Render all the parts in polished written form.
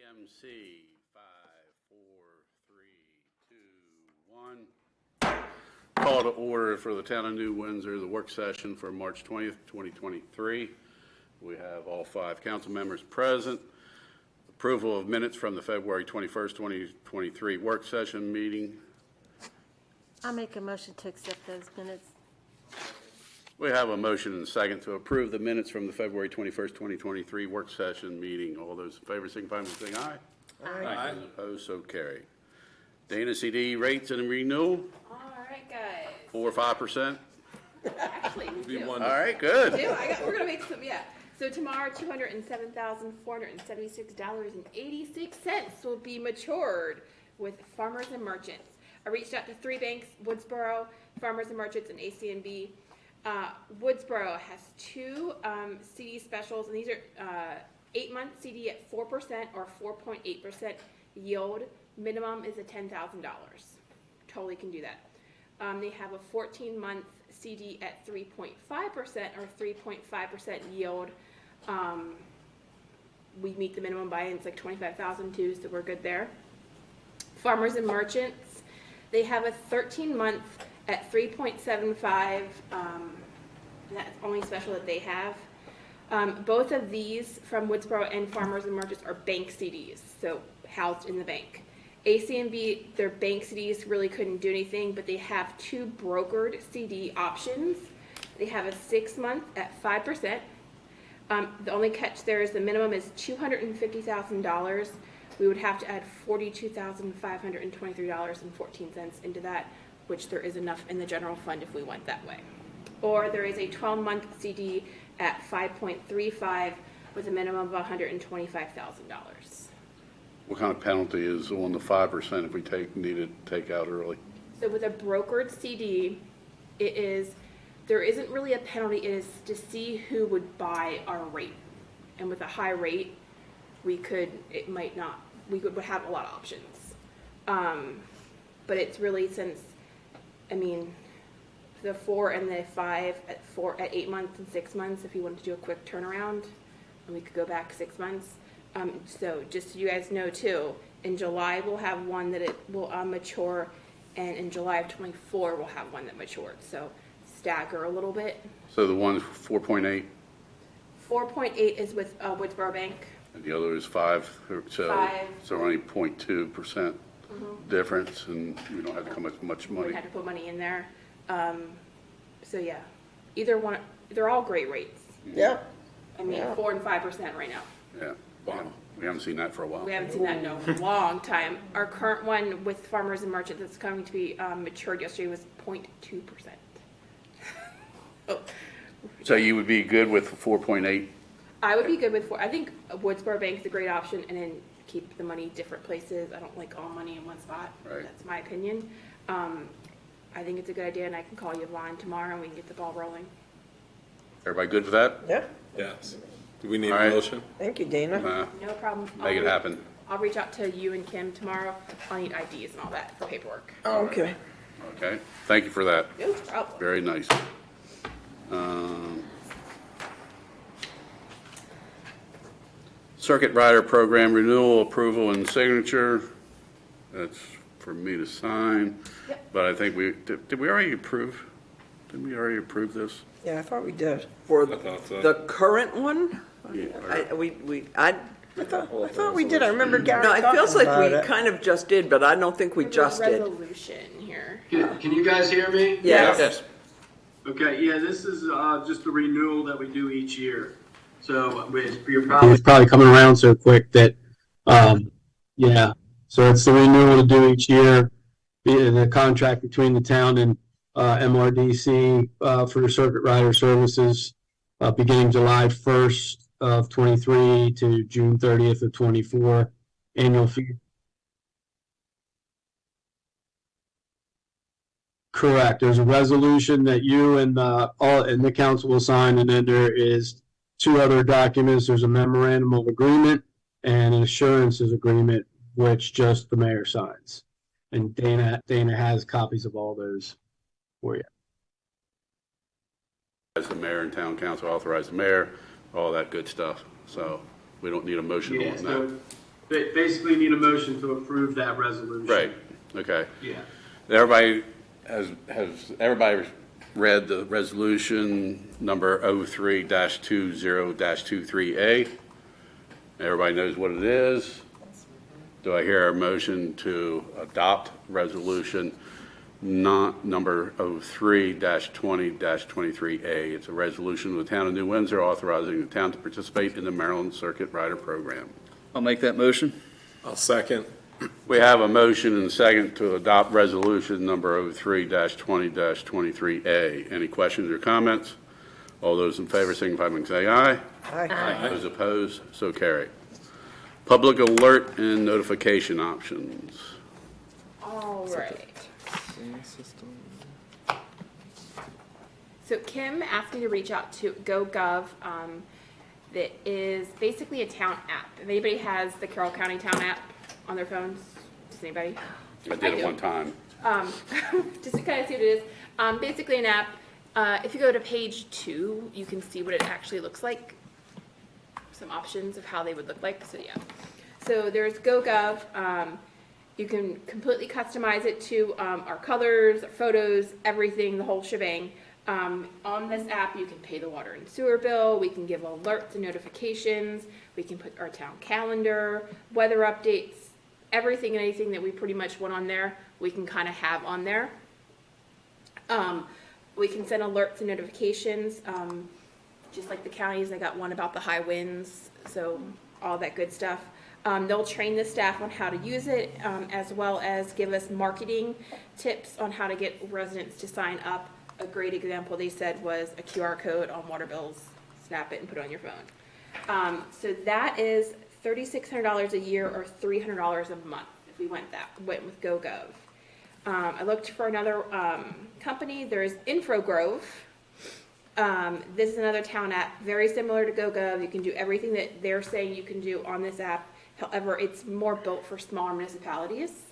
MC 5, 4, 3, 2, 1. Call to order for the Town of New Windsor, the work session for March 20th, 2023. We have all 5 council members present. Approval of minutes from the February 21st, 2023 work session meeting. I'll make a motion to accept those minutes. We have a motion and a second to approve the minutes from the February 21st, 2023 work session meeting. All those in favor signify by saying aye. Aye. Those opposed, so carried. Dana CD rates and renewal, All right, guys. 4 or 5%. Actually, we do. All right, good. We're gonna make some. Yeah. So tomorrow, $207,476.86 will be matured with farmers and merchants. I reached out to 3 banks: Woodsboro, Farmers and Merchants, and ACNB. Woodsboro has 2 CD specials, and these are 8-month CD at 4% or 4.8% yield. Minimum is a $10,000. Totally can do that. They have a 14-month CD at 3.5% or 3.5% yield. We meet the minimum buy-in, it's like $25,000 too, so we're good there. Farmers and Merchants, they have a 13-month at 3.75, and that's only special that they have. Both of these from Woodsboro and Farmers and Merchants are bank CDs, so housed in the bank. ACNB, their bank CDs really couldn't do anything, but they have 2 brokered CD options. They have a 6-month at 5%. The only catch there is the minimum is $250,000. We would have to add $42,523.14 into that, which there is enough in the general fund if we went that way. Or there is a 12-month CD at 5.35 with a minimum of $125,000. What kind of penalty is on the 5% if we need to take out early? So with a brokered CD, there isn't really a penalty. It is to see who would buy our rate. And with a high rate, we would have a lot of options. But it's really the 4 and the 5 at 8 months and 6 months, if you wanted to do a quick turnaround, and we could go back 6 months. So just so you guys know too, in July we'll have one that it will mature, and in July of 24 we'll have one that matured. So stagger a little bit. So the one's 4.8? 4.8 is with Woodsboro Bank. And the other is 5, so only 0.2% difference, and we don't have to come up with much money. We had to put money in there. So yeah, either one, they're all great rates. Yeah. 4 and 5% right now. Yeah, wow. We haven't seen that for a while. We haven't seen that in a long time. Our current one with Farmers and Merchants that's coming to be matured yesterday was 0.2%. Oh. So you would be good with 4.8? I would be good with 4. I think Woodsboro Bank is a great option, and then keep the money different places. I don't like all money in one spot. Right. That's my opinion. I think it's a good idea, and I can call you, Vaughn, tomorrow, and we can get the ball rolling. Everybody good with that? Yeah. Yes. Do we need All a right. motion? Thank you, Dana. No problem. Make it happen. I'll reach out to you and Kim tomorrow. I'll need IDs and all that for paperwork. Oh, okay. Okay, thank you for that. No problem. Very nice. Circuit Rider Program Renewal, Approval, and Signature. That's for me to sign. Yep. But I think did we already approve? Didn't we already approve this? Yeah, I thought we did. For I thought so. The current one? Yeah. I thought we did. I remember Gary no, it feels talking like about we it. kind of just did, but I don't think we There's just a did. resolution here. Can you guys hear me? Yes. Okay, yeah, this is just a renewal that we do each year. So it's probably coming around so quick that, yeah. So it's the renewal to do each year, the contract between the town and MRDC for circuit rider services beginning July 1st of 23 to June 30th of 24, annual fee. Correct. There's a resolution that you and the council will sign, and then there is 2 other documents. There's a memorandum of agreement and an assurances agreement, which just the mayor signs. And Dana has copies of all those for you. As the mayor and town council authorize the mayor, all that good stuff. So we don't need a motion on that. Basically need a motion to approve that resolution. Right, okay. Yeah. Everybody, has everybody read the resolution number 03-20-23A? Everybody knows what it is? Do I hear a motion to adopt resolution number 03-20-23A? It's a resolution of the Town of New Windsor authorizing the town to participate in the Maryland Circuit Rider Program. I'll make that motion. I'll second. We have a motion and a second to adopt resolution number 03-20-23A. Any questions or comments? All those in favor signify by saying aye. Aye. Those opposed, so carried. Public alert and notification options. All right. So Kim asked me to reach out to GoGov. That is basically a town app. If anybody has the Carroll County town app on their phones, does anybody? I did it one time. Just to kind of see what it is. Basically an app. If you go to page 2, you can see what it actually looks like. Some options of how they would look like. So yeah. So there's GoGov. You can completely customize it to our colors, our photos, everything, the whole shebang. On this app, you can pay the water and sewer bill. We can give alerts and notifications. We can put our town calendar, weather updates, everything and anything that we pretty much want on there, we can kind of have on there. We can send alerts and notifications, just like the counties. I got one about the high winds, so all that good stuff. They'll train the staff on how to use it, as well as give us marketing tips on how to get residents to sign up. A great example they said was a QR code on water bills. Snap it and put it on your phone. So that is $3,600 a year or $300 a month if we went with GoGov. I looked for another company. There's InfoGrove. This is another town app, very similar to GoGov. You can do everything that they're saying you can do on this app. However, it's more built for smaller municipalities.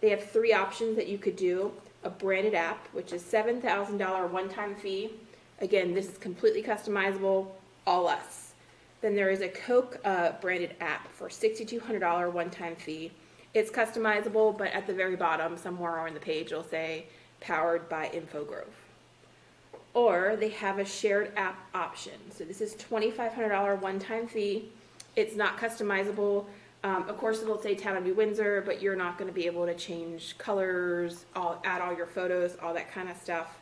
They have 3 options that you could do. A branded app, which is $7,000 one-time fee. Again, this is completely customizable, all us. Then there is a Coke branded app for $6,200 one-time fee. It's customizable, but at the very bottom, somewhere on the page, it'll say powered by InfoGrove. Or they have a shared app option. So this is $2,500 one-time fee. It's not customizable. Of course, it'll say Town of New Windsor, but you're not going to be able to change colors, add all your photos, all that kind of stuff.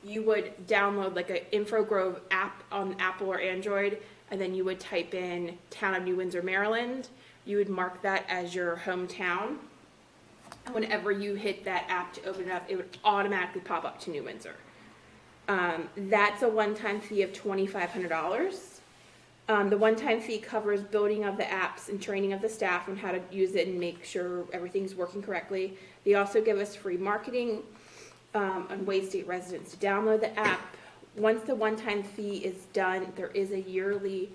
You would download like an InfoGrove app on Apple or Android, and then you would type in Town of New Windsor, Maryland. You would mark that as your hometown. Whenever you hit that app to open it up, it would automatically pop up to New Windsor. That's a one-time fee of $2,500. The one-time fee covers building of the apps and training of the staff on how to use it and make sure everything's working correctly. They also give us free marketing on ways to get residents to download the app. Once the one-time fee is done, there is a yearly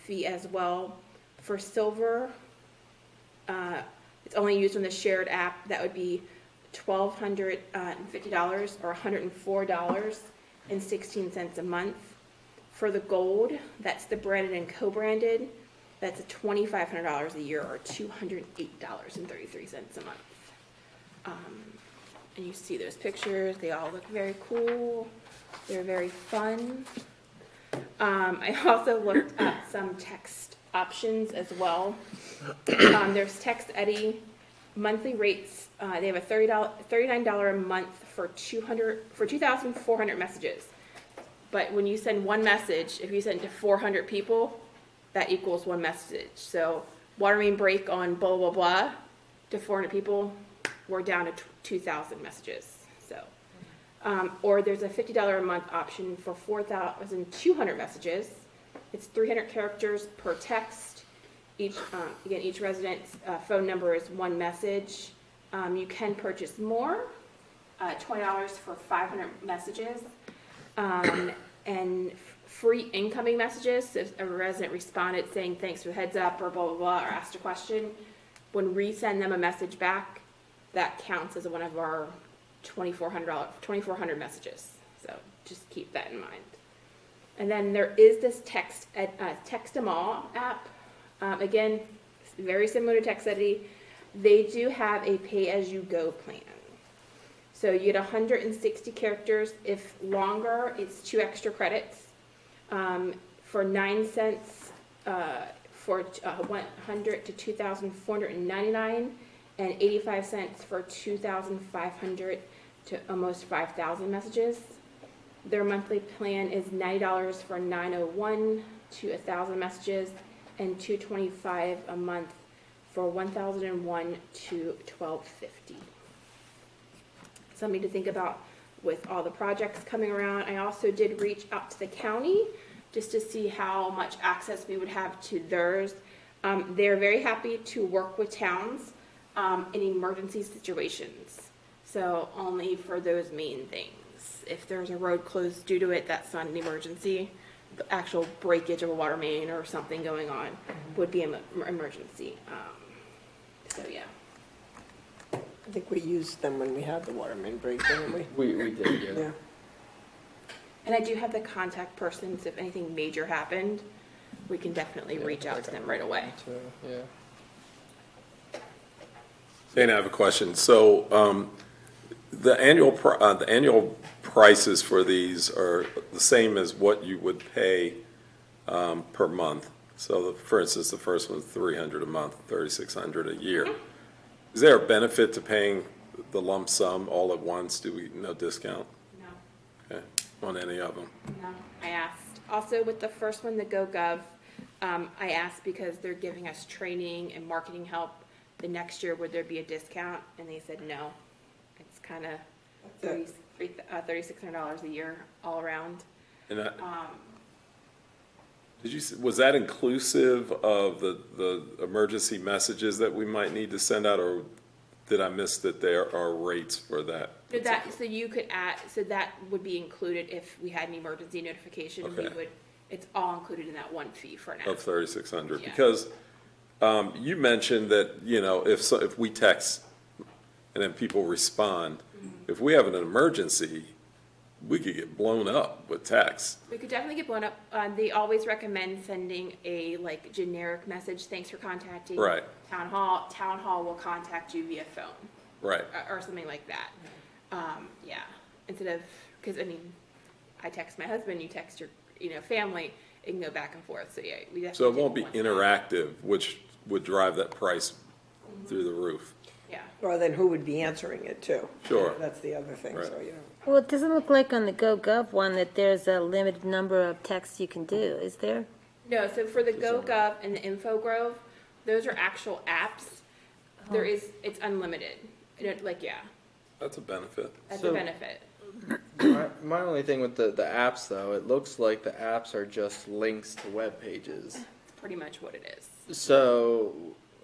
fee as well. For silver, it's only used on the shared app. That would be $1,250 or $104.16 a month. For the gold, that's the branded and co-branded, that's $2,500 a year or $208.33 a month. And you see those pictures, they all look very cool, they're very fun. I also looked at some text options as well. There's Text Eddy, monthly rates, they have a $39 a month for 2,400 messages. But when you send one message, if you send it to 400 people, that equals one message. So water main break on blah, blah, blah, to 400 people, we're down to 2,000 messages. So, or there's a $50 a month option for 4,200 messages. It's 300 characters per text. Again, each resident's phone number is one message. You can purchase more, $20 for 500 messages. And free incoming messages. So if a resident responded saying thanks for the heads up or blah, blah, blah, or asked a question, when we send them a message back, that counts as one of our 2,400 messages. So just keep that in mind. And then there is this Text Them All app. Again, very similar to TechStudy. They do have a pay-as-you-go plan. So you get 160 characters. If longer, it's 2 extra credits. For 9 cents for 100 to 2,499, and 85 cents for 2,500 to almost 5,000 messages. Their monthly plan is $90 for 901 to 1,000 messages, and $225 a month for 1,001 to 1,250. Something to think about with all the projects coming around. I also did reach out to the county just to see how much access we would have to theirs. They're very happy to work with towns in emergency situations. So only for those main things. If there's a road closed due to it, that's not an emergency. The actual breakage of a water main or something going on would be an emergency. So yeah. I think we used them when we had the water main break, didn't we? We did, yeah. Yeah. And I do have the contact persons. If anything major happened, we can definitely reach out to them right away. Yeah. Dana, I have a question. So, the annual prices for these are the same as what you would pay per month. So, for instance, the first one's $300 a month, $3,600 a year. Is there a benefit to paying the lump sum all at once? No discount? No. Okay, on any of them? No, I asked. Also with the first one, the GoGov, I asked because they're giving us training and marketing help. The next year, would there be a discount? And they said no. It's kind of $3,600 a year all around. And was that inclusive of the emergency messages that we might need to send out, or did I miss that there are rates for that? So you could add, so that would be included if we had an emergency notification. Okay. It's all included in that one fee for now. Of $3,600, Yeah. because you mentioned that, if we text and then people respond, if we have an emergency, we could get blown up with text. We could definitely get blown up. They always recommend sending a generic message. Thanks for contacting Right. Town Hall. Town Hall will contact you via phone Right. or something like that. Yeah. Instead of, because I text my husband, you text your family. It can go back and forth. So yeah, we definitely. So it won't be did one. interactive, which would drive that price through the roof. Yeah. Well, then who would be answering it too? Sure. That's the other thing, Right. so, Well, it doesn't look like on the GoGov one that there's a limited number of texts you can do, is there? No, so for the GoGov and the InfoGrove, those are actual apps. It's unlimited. Yeah, That's a benefit. that's a So- benefit. My only thing with the apps, though, it looks like the apps are just links to web pages. That's pretty much what it is. So,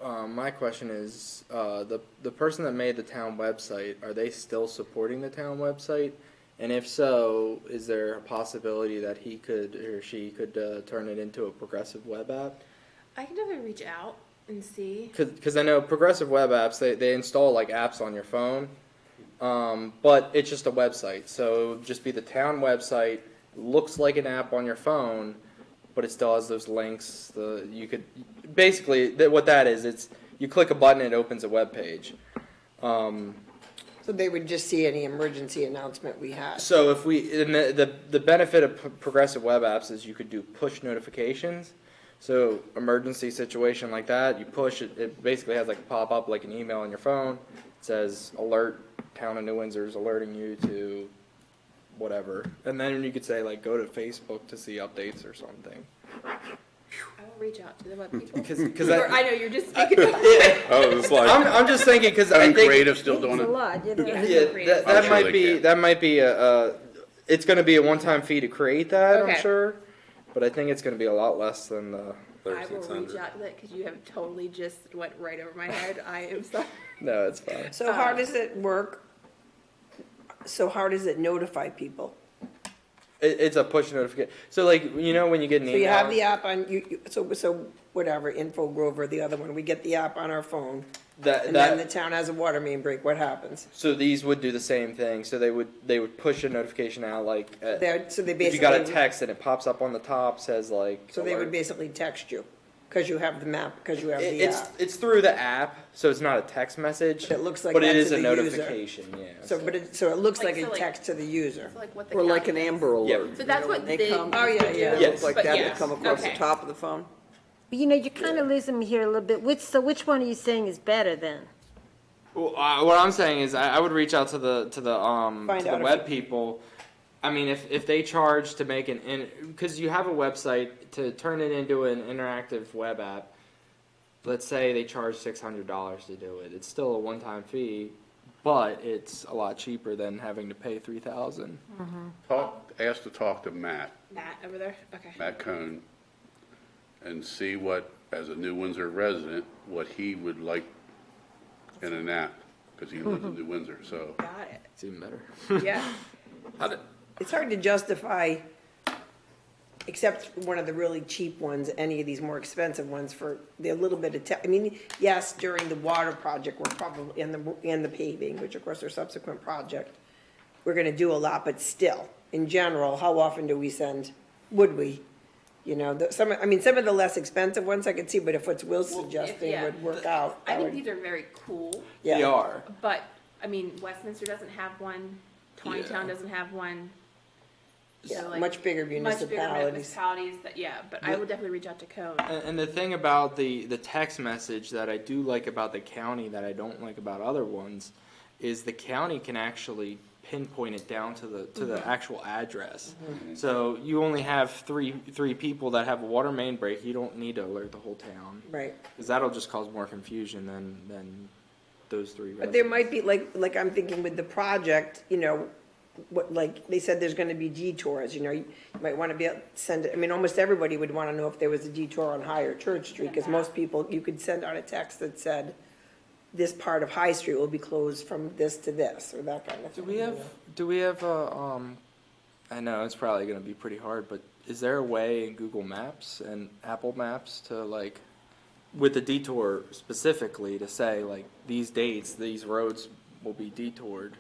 my question is, the person that made the town website, are they still supporting the town website? And if so, is there a possibility that he could or she could turn it into a progressive web app? I can definitely reach out and see. Because I know progressive web apps, they install apps on your phone, but it's just a website. So it would just be the town website, looks like an app on your phone, but it still has those links. What that is, it's you click a button, it opens a web page. So they would just see any emergency announcement we had. So if the benefit of progressive web apps is you could do push notifications. So emergency situation like that, you push it, it basically has a pop-up like an email on your phone. It says alert, Town of New Windsor is alerting you to whatever. And then you could say go to Facebook to see updates or something. I will reach out to the web people. Because I know you're just speaking. Oh, it's like, I'm just thinking because I And think creative still doing It's a it. lot, you know. that I'm sure might they be can. that might be it's going to be a one-time fee to create that. Okay. I'm sure, but I think it's going to be a lot less than the. I will reach 3,600. out to that because you have totally just went right over my head. I am sorry. No, it's fine. So how does it work? So how does it notify people? It's a push notification. So when you get an So email. you have the app on, so whatever, InfoGrove or the other one, we get the app on our phone, and then the town has a water main break, what happens? So these would do the same thing. So they would push a notification out So they if you got a basically, text and it pops up on the top says so they would alert. basically text you. because you have the map, because you have the app. It's through the app, so it's not a text message. It looks like but that it to is a the user. notification. Yeah. So it looks Like, like so a like- text to the user. So like what the Or like an county is. Amber Alert. So that's what They they come. Oh, yeah, do. yeah. It Yes. looks like But that, they yes, come across the okay. top of the phone. You know, you're kind of losing me here a little bit. Which one are you saying is better then? Well, what I'm saying is, I would reach out to the out web if people. I mean, if they charge to make because you have a website to turn it into an interactive web app. Let's say they charge $600 to do it. It's still a one-time fee, but it's a lot cheaper than having to pay $3,000. Ask to talk to Matt over there? Okay. Matt Cohn, and see what, as a New Windsor resident, what he would like in an app, because he lives in New Windsor, so. Got it. It's even better. Yeah. It's hard to justify, except one of the really cheap ones, any of these more expensive ones for the little bit of, I mean, yes, during the water project, we're probably, and the paving, which of course are subsequent project, we're gonna do a lot, but still, in general, how often do we send, would we? You know, some of the less expensive ones I could see, but if what Will's suggesting yeah. would work out, I that think would, these are very cool, They yeah. are. but, I mean, Westminster doesn't have one, Tawnytown Yeah. doesn't have one. Yeah, So, like, much bigger municipalities. Yeah, but I would definitely reach out to Cone. And the thing about the text message that I do like about the county that I don't like about other ones is the county can actually pinpoint it down to the actual address. So you only have three people that have a water main break. You don't need to alert the whole town. Right. Because that'll just cause more confusion than those three residents. But there might be, like I'm thinking with the project, you know, what, like, they said there's gonna be detours, you know, you might wanna be able to send it, I mean, almost everybody would wanna know if there was a detour on High or Church Street, because most people, you could send out a text that said, this part of High Street will be closed from this to this, or that kind of thing. Do we have a, I know it's probably gonna be pretty hard, but is there a way in Google Maps and Apple Maps to like, with the detour specifically, to say like, these dates, these roads will be detoured?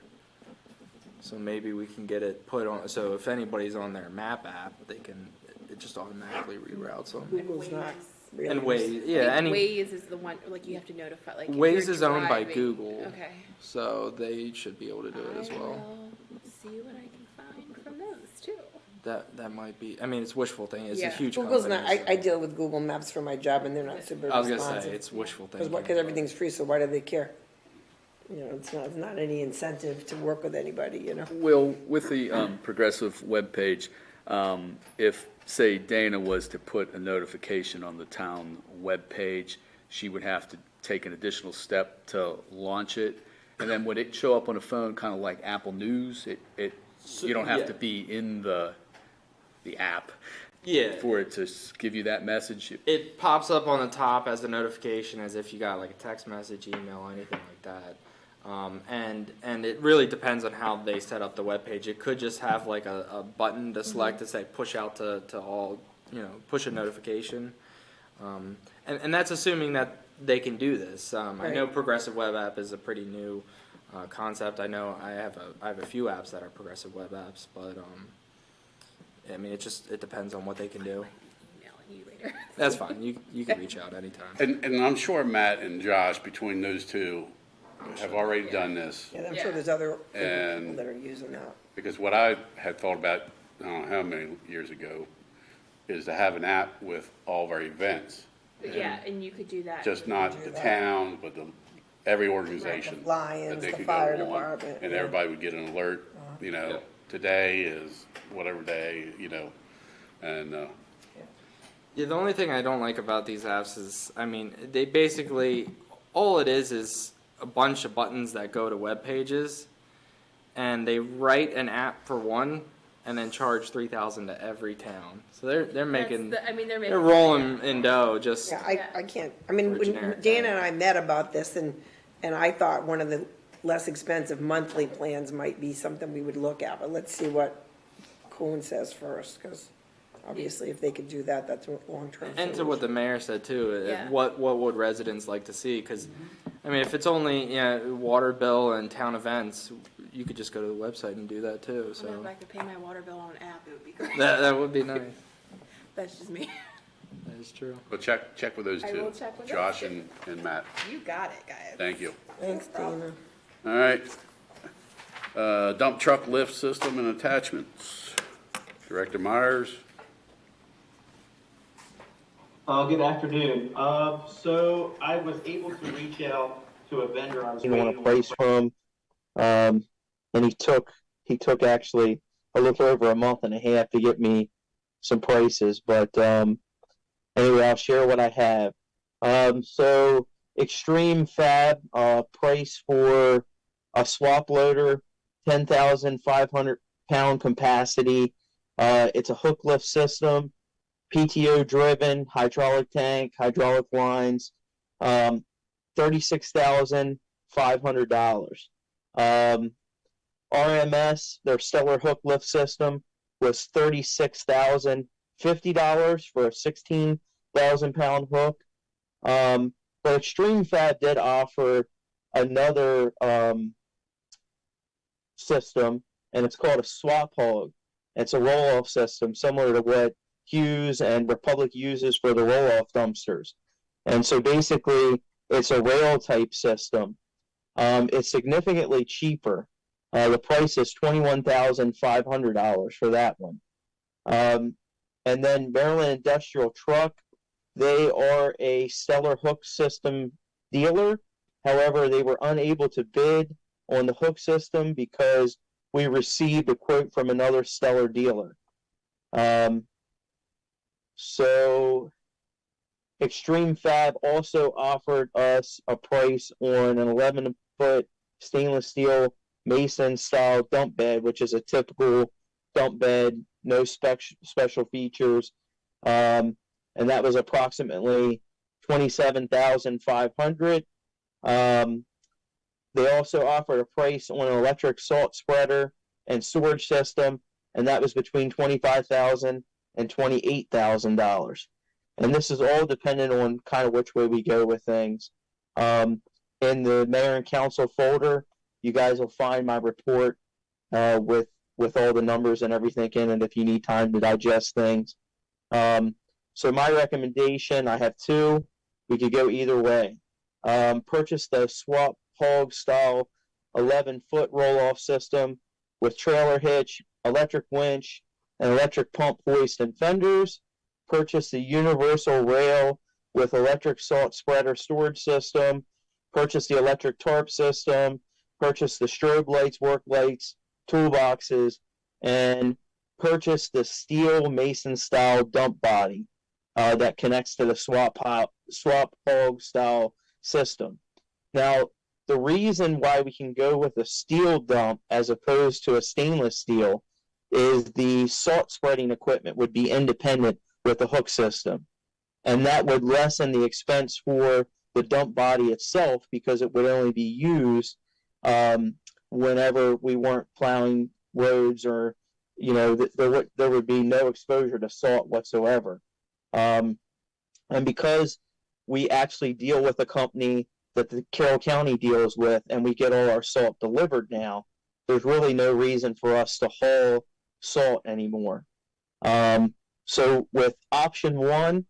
So maybe we can get it put on, so if anybody's on their map app, it just automatically reroutes them. Google's not really. And Waze, I yeah, think any, Waze is the one, like, you have to notify, like. if Waze you're is owned by driving. Google. Okay. So they should be able to do it as well. I will see what I can find from those too. That might be, I mean, it's wishful thinking, it's a Yeah. huge Google's company. not, I so- deal with Google Maps for my job, and they're not super I was responsive. gonna say, it's wishful thinking. Because everything's free, so why do they care? You know, it's not any incentive to work with anybody, you know? Will, with the progressive webpage, if, say, Dana was to put a notification on the town webpage, she would have to take an additional step to launch it, and then would it show up on a phone, kind of like Apple News? You don't have to be in the app Yeah. for it to give you that message. It pops up on the top as a notification, as if you got like a text message, email, anything like that. And it really depends on how they set up the web page. It could just have like a button to select to say push out to all, you know, push a notification. And that's assuming that they can do this. I know Progressive Web App is a pretty new concept. I know I have a few apps that are Progressive Web Apps, but I mean it depends on what they can do. Emailing you later. That's fine. You can reach out anytime. And I'm sure Matt and Josh, between those two, have already done this. Yeah, I'm sure there's other people And- that are using that. Because what I had thought about, I don't know how many years ago, is to have an app with all of our events. Yeah, and you could do that. Just not the town, but every organization. The Lions, that they the could fire go on, department, and yeah. everybody would get an alert, you know, Yeah. today is whatever day, you know, and, Yeah, the only thing I don't like about these apps is, I mean, they basically, all it is a bunch of buttons that go to web pages, and they write an app for one, and then charge $3,000 to every town. So they're making, they're rolling in dough. Just Yeah, I can't, I mean, For when generic Dana and I met about this, and I thought one of the less expensive monthly plans might be something we would look at, but let's see what Kuhn says first, because obviously if they could do that, that's a long-term and to what the mayor said too. Yeah. What would residents like to see? Because I mean, if it's only water bill and town events, you could just go to the website and do that too. So if I So could pay my water bill on an app, it would be great. that would be nice. That's just me. That is is true. But check with those I two. will check with Josh those two. and Matt. You got it, guys. Thank you. Thanks, Dana. All right. Dump truck lift system and attachments. Director Myers. Good afternoon. So I was able to reach out to a vendor I was waiting on a price from, and he took actually a little over a month and a half to get me some prices. But anyway, I'll share what I have. So Extreme Fab price for a swap loader, 10,500 pound capacity. It's a hook lift system, PTO driven, hydraulic tank, hydraulic lines, $36,500. RMS, their Stellar hook lift system, was $36,050 for a 16,000 pound hook. But Extreme Fab did offer another system, and it's called a swap hog. It's a roll-off system similar to what Hughes and Republic uses for the roll-off dumpsters. And so basically, it's a rail type system. It's significantly cheaper. The price is $21,500 for that one. And then Maryland Industrial Truck, they are a Stellar hook system dealer. However, they were unable to bid on the hook system because we received a quote from another Stellar dealer. So Extreme Fab also offered us a price on an 11-foot stainless steel Mason style dump bed, which is a typical dump bed, no special features. And that was approximately $27,500. They also offered a price on an electric salt spreader and storage system, and that was between $25,000 and $28,000. And this is all dependent on kind of which way we go with things. In the mayor and council folder, you guys will find my report with all the numbers and everything in it if you need time to digest things. So my recommendation, I have two. We could go either way. Purchase the swap hog style 11-foot roll-off system with trailer hitch, electric winch, and electric pump hoist and fenders. Purchase the universal rail with electric salt spreader storage system. Purchase the electric tarp system. Purchase the strobe lights, work lights, toolboxes, and purchase the steel Mason style dump body that connects to the swap hog style system. Now, the reason why we can go with a steel dump as opposed to a stainless steel is the salt spreading equipment would be independent with the hook system. And that would lessen the expense for the dump body itself because it would only be used whenever we weren't plowing roads or, there would be no exposure to salt whatsoever. And because we actually deal with a company that the Carroll County deals with and we get all our salt delivered now, there's really no reason for us to haul salt anymore. So with option one,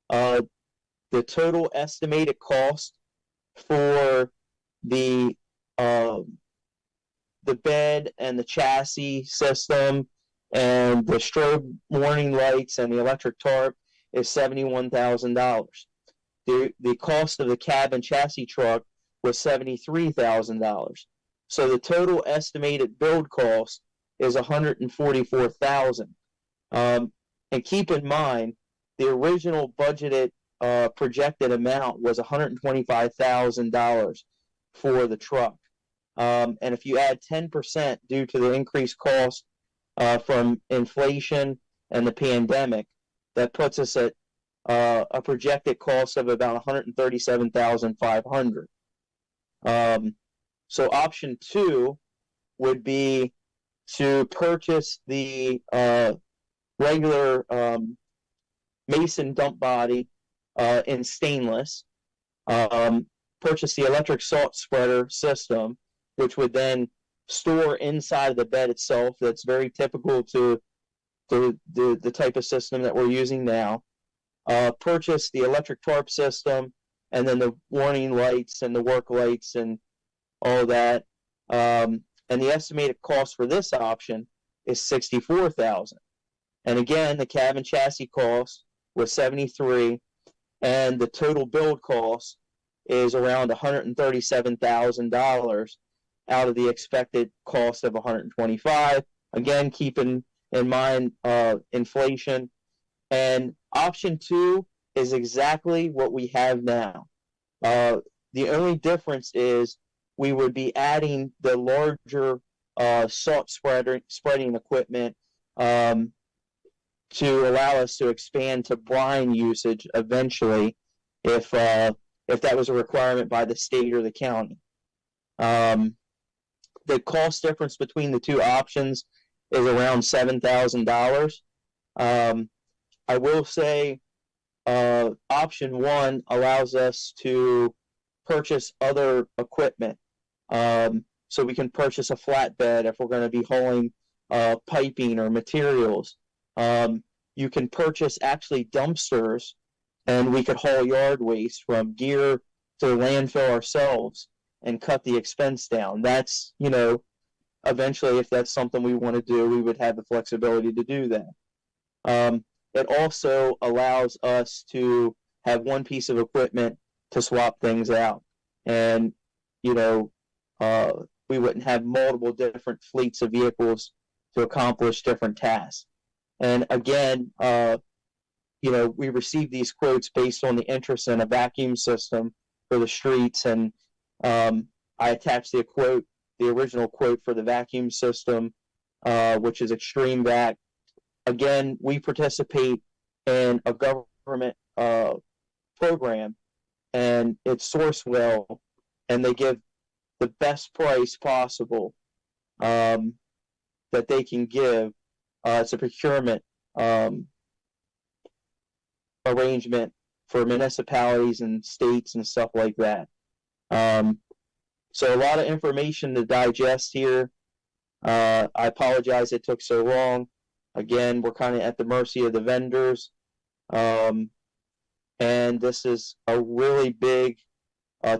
the total estimated cost for the bed and the chassis system and the strobe warning lights and the electric tarp is $71,000. The cost of the cab and chassis truck was $73,000. So the total estimated build cost is $144,000. And keep in mind, the original budgeted projected amount was $125,000 for the truck. And if you add 10% due to the increased cost from inflation and the pandemic, that puts us at a projected cost of about $137,500. So option two would be to purchase the regular Mason dump body in stainless, purchase the electric salt spreader system, which would then store inside of the bed itself. That's very typical to the type of system that we're using now. purchase the electric tarp system and then the warning lights and the work lights and all that. And the estimated cost for this option is $64,000. And again, the cab and chassis cost was $73,000, and the total build cost is around $137,000 out of the expected cost of $125,000. Again, keeping in mind inflation. And option 2 is exactly what we have now. The only difference is we would be adding the larger salt spreading equipment to allow us to expand to brine usage eventually, if that was a requirement by the state or the county. The cost difference between the two options is around $7,000. I will say option 1 allows us to purchase other equipment. So we can purchase a flatbed if we're going to be hauling piping or materials. You can purchase actually dumpsters, and we could haul yard waste from gear to the landfill ourselves and cut the expense down. That's, eventually, if that's something we want to do, we would have the flexibility to do that. It also allows us to have one piece of equipment to swap things out. And, we wouldn't have multiple different fleets of vehicles to accomplish different tasks. And again, we received these quotes based on the interest in a vacuum system for the streets. And I attached the original quote for the vacuum system, which is Extreme Vac. Again, we participate in a government program, and it's Sourcewell, and they give the best price possible that they can give. It's a procurement arrangement for municipalities and states and stuff like that. So a lot of information to digest here. I apologize it took so long. Again, we're kind of at the mercy of the vendors. And this is a really big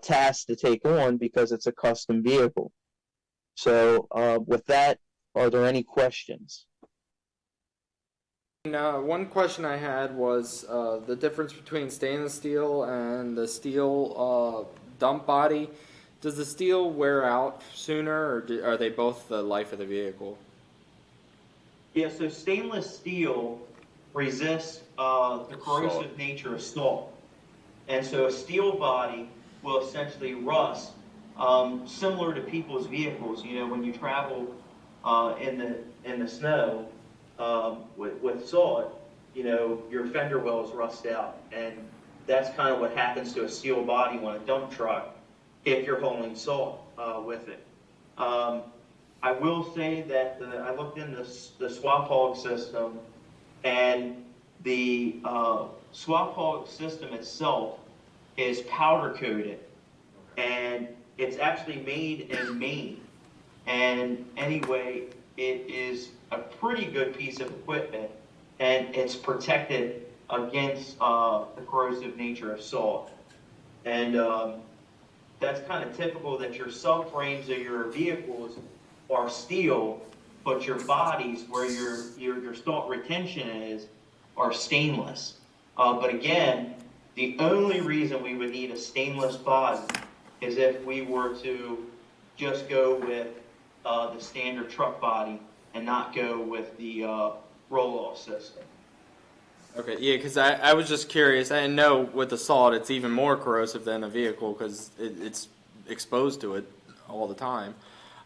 task to take on because it's a custom vehicle. So with that, are there any questions? One question I had was the difference between stainless steel and the steel dump body. Does the steel wear out sooner, or are they both the life of the vehicle? Yeah, so stainless steel resists the corrosive nature of salt. And so a steel body will essentially rust, similar to people's vehicles. When you travel in the snow with salt, your fender wells rust out. And that's kind of what happens to a steel body on a dump truck if you're hauling salt with it. I will say that I looked into the swap hog system, and the swap hog system itself is powder coated, and it's actually made in Maine. And anyway, it is a pretty good piece of equipment, and it's protected against the corrosive nature of salt. And that's kind of typical that your subframes of your vehicles are steel, but your bodies, where your salt retention is, are stainless. But again, the only reason we would need a stainless body is if we were to just go with the standard truck body and not go with the roll-off system. Okay, yeah, because I was just curious. I know with the salt, it's even more corrosive than a vehicle because it's exposed to it all the time.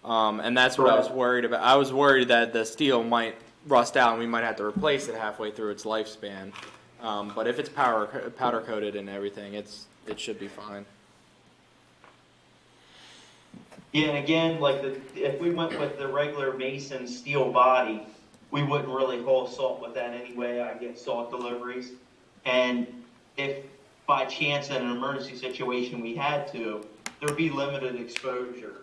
And that's what I was worried about. I was worried that the steel might rust out and we might have to replace it halfway through its lifespan. But if it's powder coated and everything, it should be fine. Yeah, and again, if we went with the regular Mason steel body, we wouldn't really haul salt with that anyway. I get salt deliveries. And if by chance in an emergency situation we had to, there'd be limited exposure.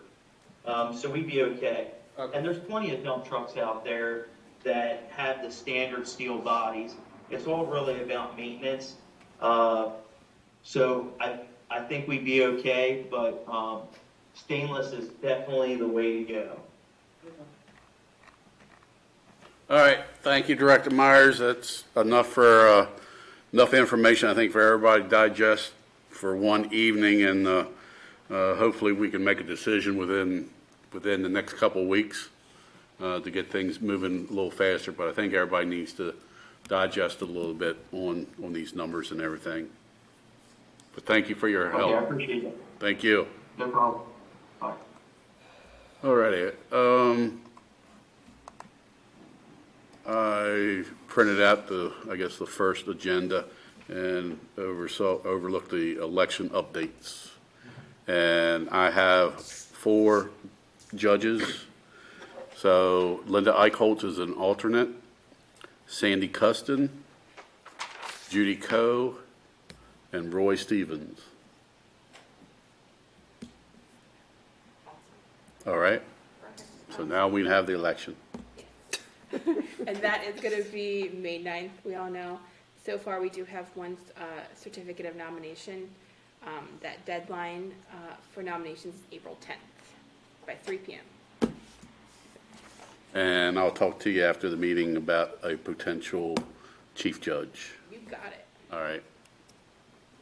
So we'd be okay. And there's plenty of dump trucks out there that have the standard steel bodies. It's all really about maintenance. So I think we'd be okay, but stainless is definitely the way to go. All right, thank you, Director Myers. That's enough for, enough information, I think, for everybody to digest for one evening, and hopefully we can make a decision within the next couple of weeks to get things moving a little faster, but I think everybody needs to digest a little bit on these numbers and everything. But thank you for your help. Okay, I appreciate it. Thank you. No problem. Bye. All righty. I printed out the first agenda and overlooked the election updates. And I have 4 judges. So Linda Eichholz is an alternate, Sandy Custon, Judy Coe, and Roy Stevens. All right. So now we have the election. And that is going to be May 9th, we all know. So far, we do have one certificate of nomination. That deadline for nominations is April 10th by 3 p.m. And I'll talk to you after the meeting about a potential chief judge. You got it. All right.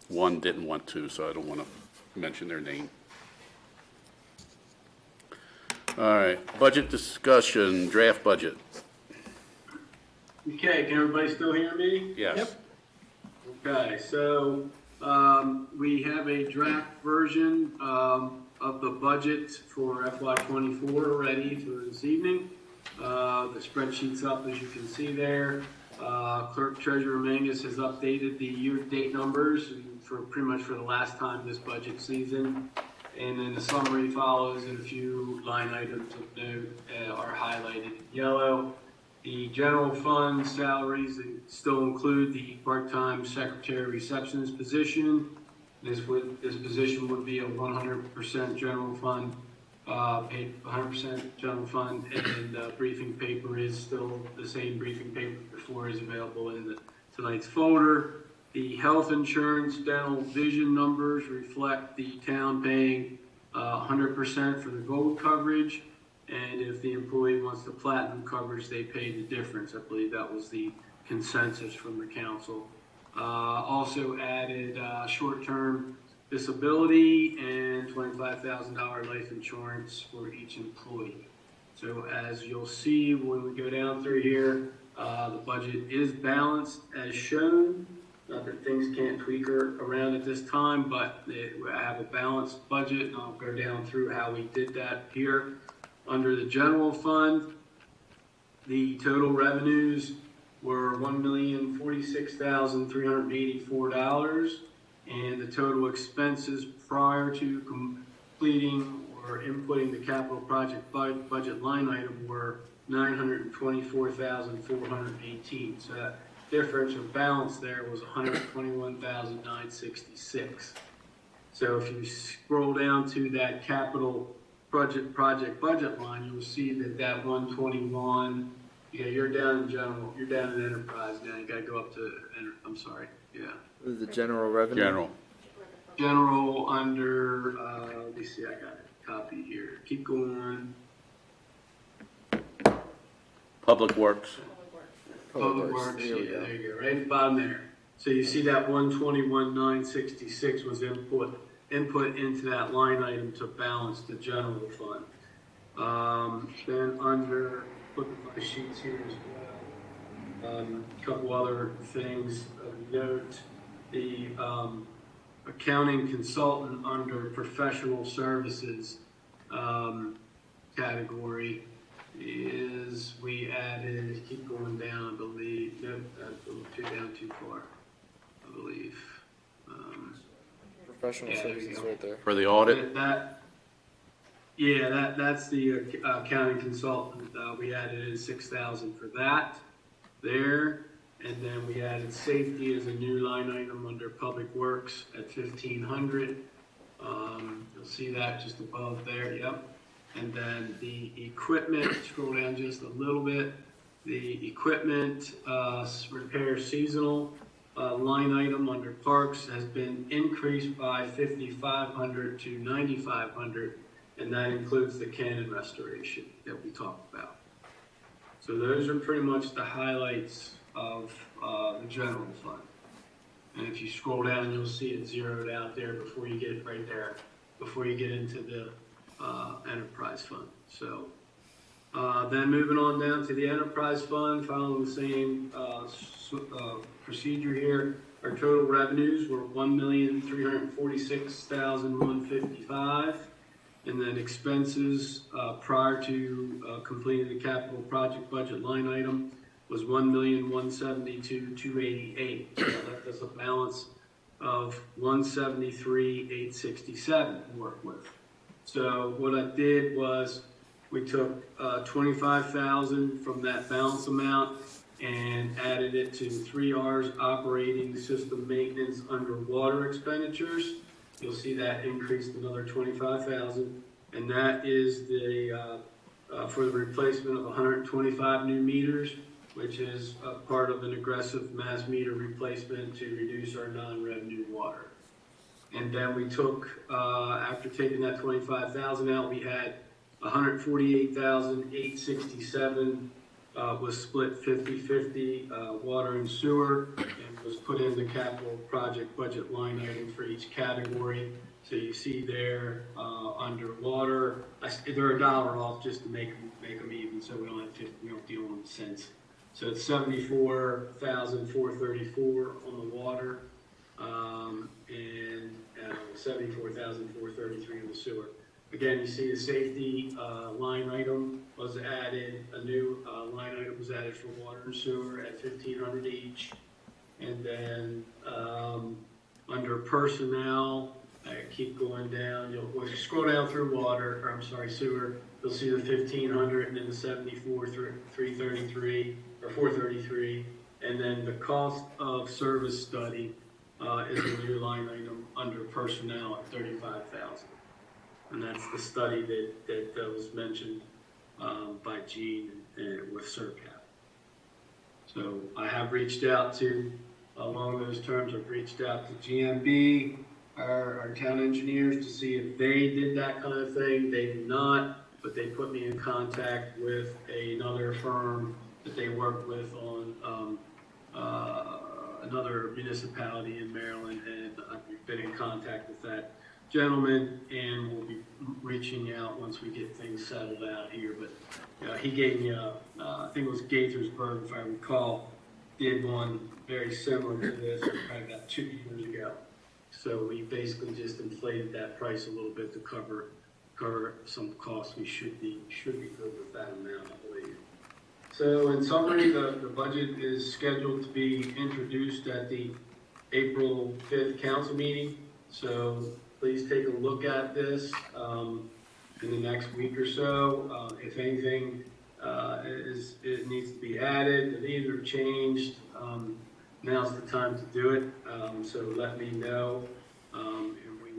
One didn't want to, so I don't want to mention their name. All right, budget discussion, draft budget. Okay, can everybody still hear me? Yes. Okay, so we have a draft version of the budget for FY24 ready for this evening. The spreadsheet's up, as you can see there. Clerk Treasurer Mangus has updated the year-to-date numbers for pretty much for the last time this budget season. And then the summary follows, and a few line items of note are highlighted in yellow. The general fund salaries still include the part-time secretary receptionist position. This position would be a 100% general fund, paid 100% general fund, and the briefing paper is still the same briefing paper before is available in tonight's folder. The health insurance, dental, vision numbers reflect the town paying 100% for the gold coverage. And if the employee wants the platinum coverage, they pay the difference. I believe that was the consensus from the council. Also added short-term disability and $25,000 life insurance for each employee. So as you'll see when we go down through here, the budget is balanced as shown. Not that things can't tweak around at this time, but I have a balanced budget, and I'll go down through how we did that here. Under the general fund, the total revenues were $1,046,384, and the total expenses prior to completing or inputting the capital project budget line item were $924,418. So that differential balance there was $121,966. So if you scroll down to that capital project budget line, you'll see that 121. Yeah, you're down in general. You're down in enterprise now. You got to go up to. I'm sorry. Yeah. The general revenue. General under. Let me see. I got it copied here. Keep going. Public Works. Public Works. Yeah, there you go. Right at the bottom there. So you see that 121,966 was input into that line item to balance the general fund. Then under, look at my sheets here as well. A couple other things of note. The accounting consultant under professional services category is, we added, keep going down, I believe, nope, that's a little down too far, I believe. Professional services right there. For the audit? That's the accounting consultant. We added in 6,000 for that there. And then we added safety as a new line item under public works at 1,500. You'll see that just above there, yep. And then the equipment, scroll down just a little bit. The equipment repair seasonal line item under parks has been increased by 5,500 to 9,500, and that includes the cannon restoration that we talked about. So those are pretty much the highlights of the general fund. And if you scroll down, you'll see it zeroed out there before you get right there, before you get into the enterprise fund. So then moving on down to the enterprise fund, following the same procedure here, our total revenues were $1,346,155, and then expenses prior to completing the capital project budget line item was $1,172,288. So that left us a balance of $173,867 to work with. So what I did was we took $25,000 from that balance amount and added it to 3R's operating system maintenance underwater expenditures. You'll see that increased another $25,000, and that is the for the replacement of 125 new meters, which is a part of an aggressive mass meter replacement to reduce our non-revenue water. And then we took, after taking that $25,000 out, we had $148,867 was split 50-50 water and sewer, and was put in the capital project budget line item for each category. So you see there underwater, they're $1 off just to make them even, so we don't deal with cents. So it's $74,434 on the water, and $74,433 on the sewer. Again, you see the safety line item was added, a new line item was added for water and sewer at $1,500 each. And then under personnel, I keep going down, if you scroll down through sewer, you'll see the $1,500 and then the $74,333 or $433. And then the cost of service study is a new line item under personnel at $35,000. And that's the study that was mentioned by Gene with CERCAP. So I have reached out to, along those terms, I've reached out to GMB, our town engineers, to see if they did that kind of thing. They did not, but they put me in contact with another firm that they work with on another municipality in Maryland, and I've been in contact with that gentleman, and we'll be reaching out once we get things settled out here. But he gave me I think it was Gaithersburg, if I recall, did one very similar to this probably about 2 years ago. So we basically just inflated that price a little bit to cover some costs. We should be good with that amount, I believe. So in summary, the budget is scheduled to be introduced at the April 5th council meeting. So please take a look at this in the next week or so. If anything it needs to be added, deleted, or changed, now's the time to do it. So let me know. If we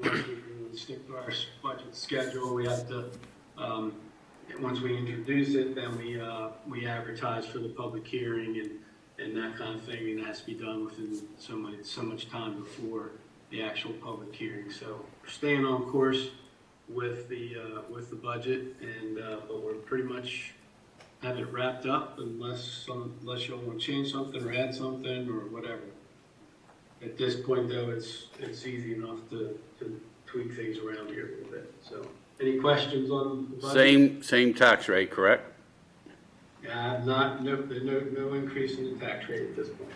want to stick to our budget schedule, we have to, once we introduce it, then we advertise for the public hearing and that kind of thing, and it has to be done within so much time before the actual public hearing. So we're staying on course with the budget, and but we're pretty much have it wrapped up, unless y'all want to change something or add something or whatever. At this point, though, it's easy enough to tweak things around here a little bit. So, any questions on the budget? Same tax rate, correct? Yeah, no increase in the tax rate at this point.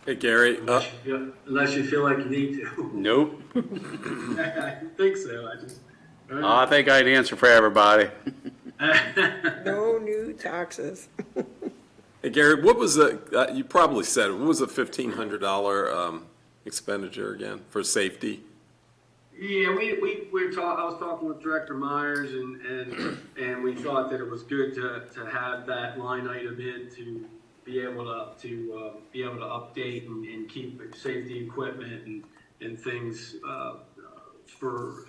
Hey, Gary. Unless you feel like you need to. Nope. I think so. I think I'd answer for everybody. No new taxes. Hey, Gary, what was you probably said it, what was the $1,500 expenditure again for safety? Yeah, I was talking with Director Myers, and we thought that it was good to have that line item in to be able to update and keep safety equipment and things for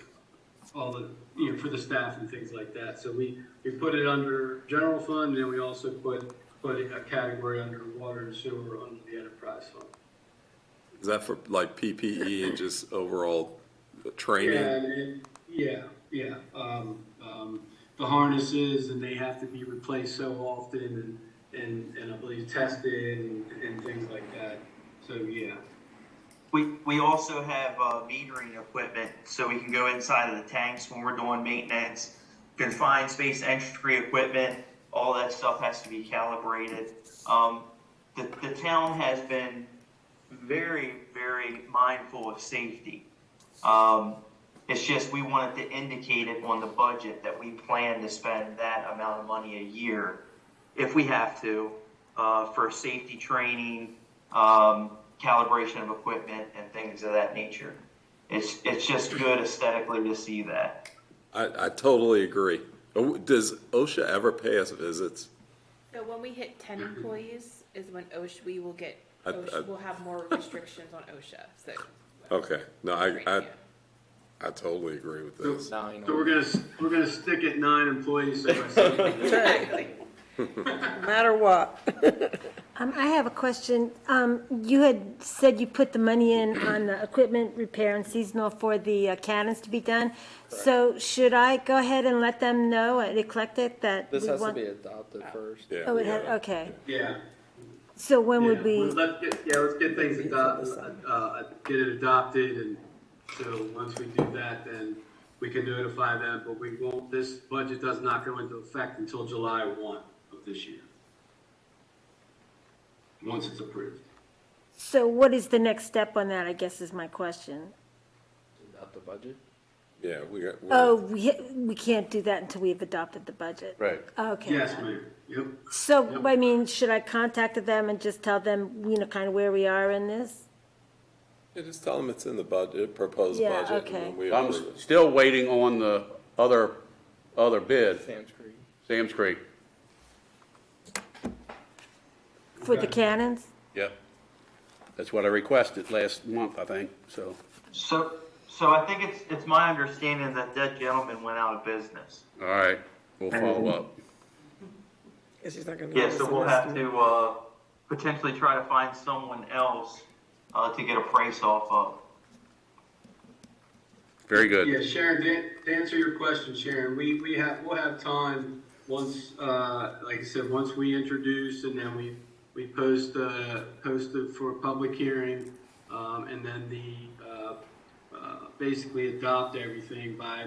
all the for the staff and things like that. So we put it under general fund, and we also put put a category under water and sewer under the enterprise fund. Is that for like PPE and just overall training? Yeah. The harnesses, and they have to be replaced so often, and I believe tested and things like that. So, yeah. We also have metering equipment, so we can go inside of the tanks when we're doing maintenance. Confined space entry equipment, all that stuff has to be calibrated. The town has been very, very mindful of safety. It's just we wanted to indicate it on the budget that we plan to spend that amount of money a year, if we have to, for safety training, calibration of equipment, and things of that nature. It's just good aesthetically to see that. I totally agree. Does OSHA ever pay us visits? So when we hit 10 employees is when we will get, I- we'll have more restrictions on OSHA, so. Okay, no, Yeah. I totally agree with this. Now you know. So we're gonna stick at 9 employees. So by Sunday. Exactly. No matter what. I have a question. You had said you put the money in on the equipment repair and seasonal for the cannons to be done. So should I go ahead and let them know at Eclectic that This we has to want? be adopted first. Yeah, Oh, it we had, gotta- okay. Yeah. So when would Yeah. we, Let's get things adopted, get it adopted, and so once we do that, then we can notify them, but we won't, this budget does not go into effect until July 1 of this year. Once it's approved. so what is the next step on that, I guess is my question. Adopt the budget? Yeah, Oh, we can't do that until we've adopted the budget. Right. Okay. Yes, ma'am. Yep. So, I mean, should I contact them and just tell them, kind of where we are in this? Yeah, just tell them it's in the budget, proposed Yeah, budget. okay. And then we I'm approve it. still waiting on the other bid, Sam's Creek. Sam's Creek. For the cannons? Yep. That's what I requested last month, I think, so. So I think it's my understanding that that gentleman went out of business. All right, we'll follow up. Guess he's not gonna. Yeah, so we'll have to potentially try to find someone else to get a price off of. Very good. Yeah, Sharon, to answer your question, Sharon, we'll have time once, like I said, once we introduce and then we post it for a public hearing, and then basically adopt everything by I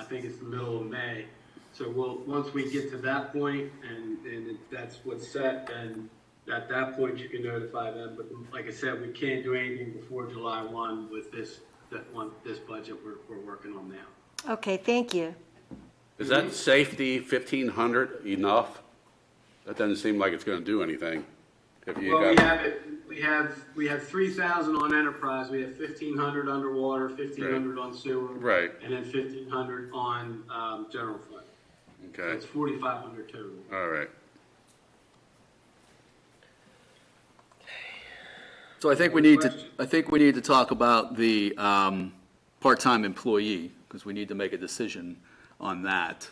think it's the middle of May. So once we get to that point and if that's what's set, then at that point you can notify them. But like I said, we can't do anything before July 1 with this budget we're working on now. Okay, thank you. Is that safety 1,500 enough? That doesn't seem like it's gonna do anything. If you Well, got, we have 3,000 on enterprise, we have 1,500 underwater, 1,500 on sewer. Right. And then 1,500 on, general fund. So okay, it's 4,500 total. all right. So I think we need to talk about the part-time employee, because we need to make a decision on that.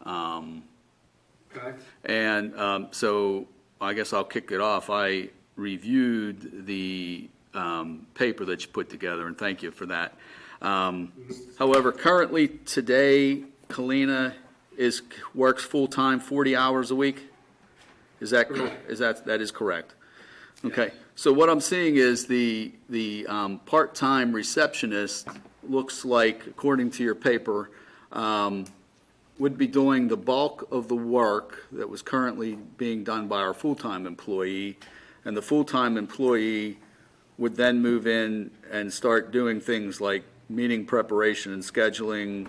Okay? And so I guess I'll kick it off. I reviewed the paper that you put together, and thank you for that. However, currently, today, Kalina works full-time, 40 hours a week? That is correct? Okay, so what I'm seeing is the part-time receptionist looks like, according to your paper, would be doing the bulk of the work that was currently being done by our full-time employee, and the full-time employee would then move in and start doing things like meeting preparation and scheduling,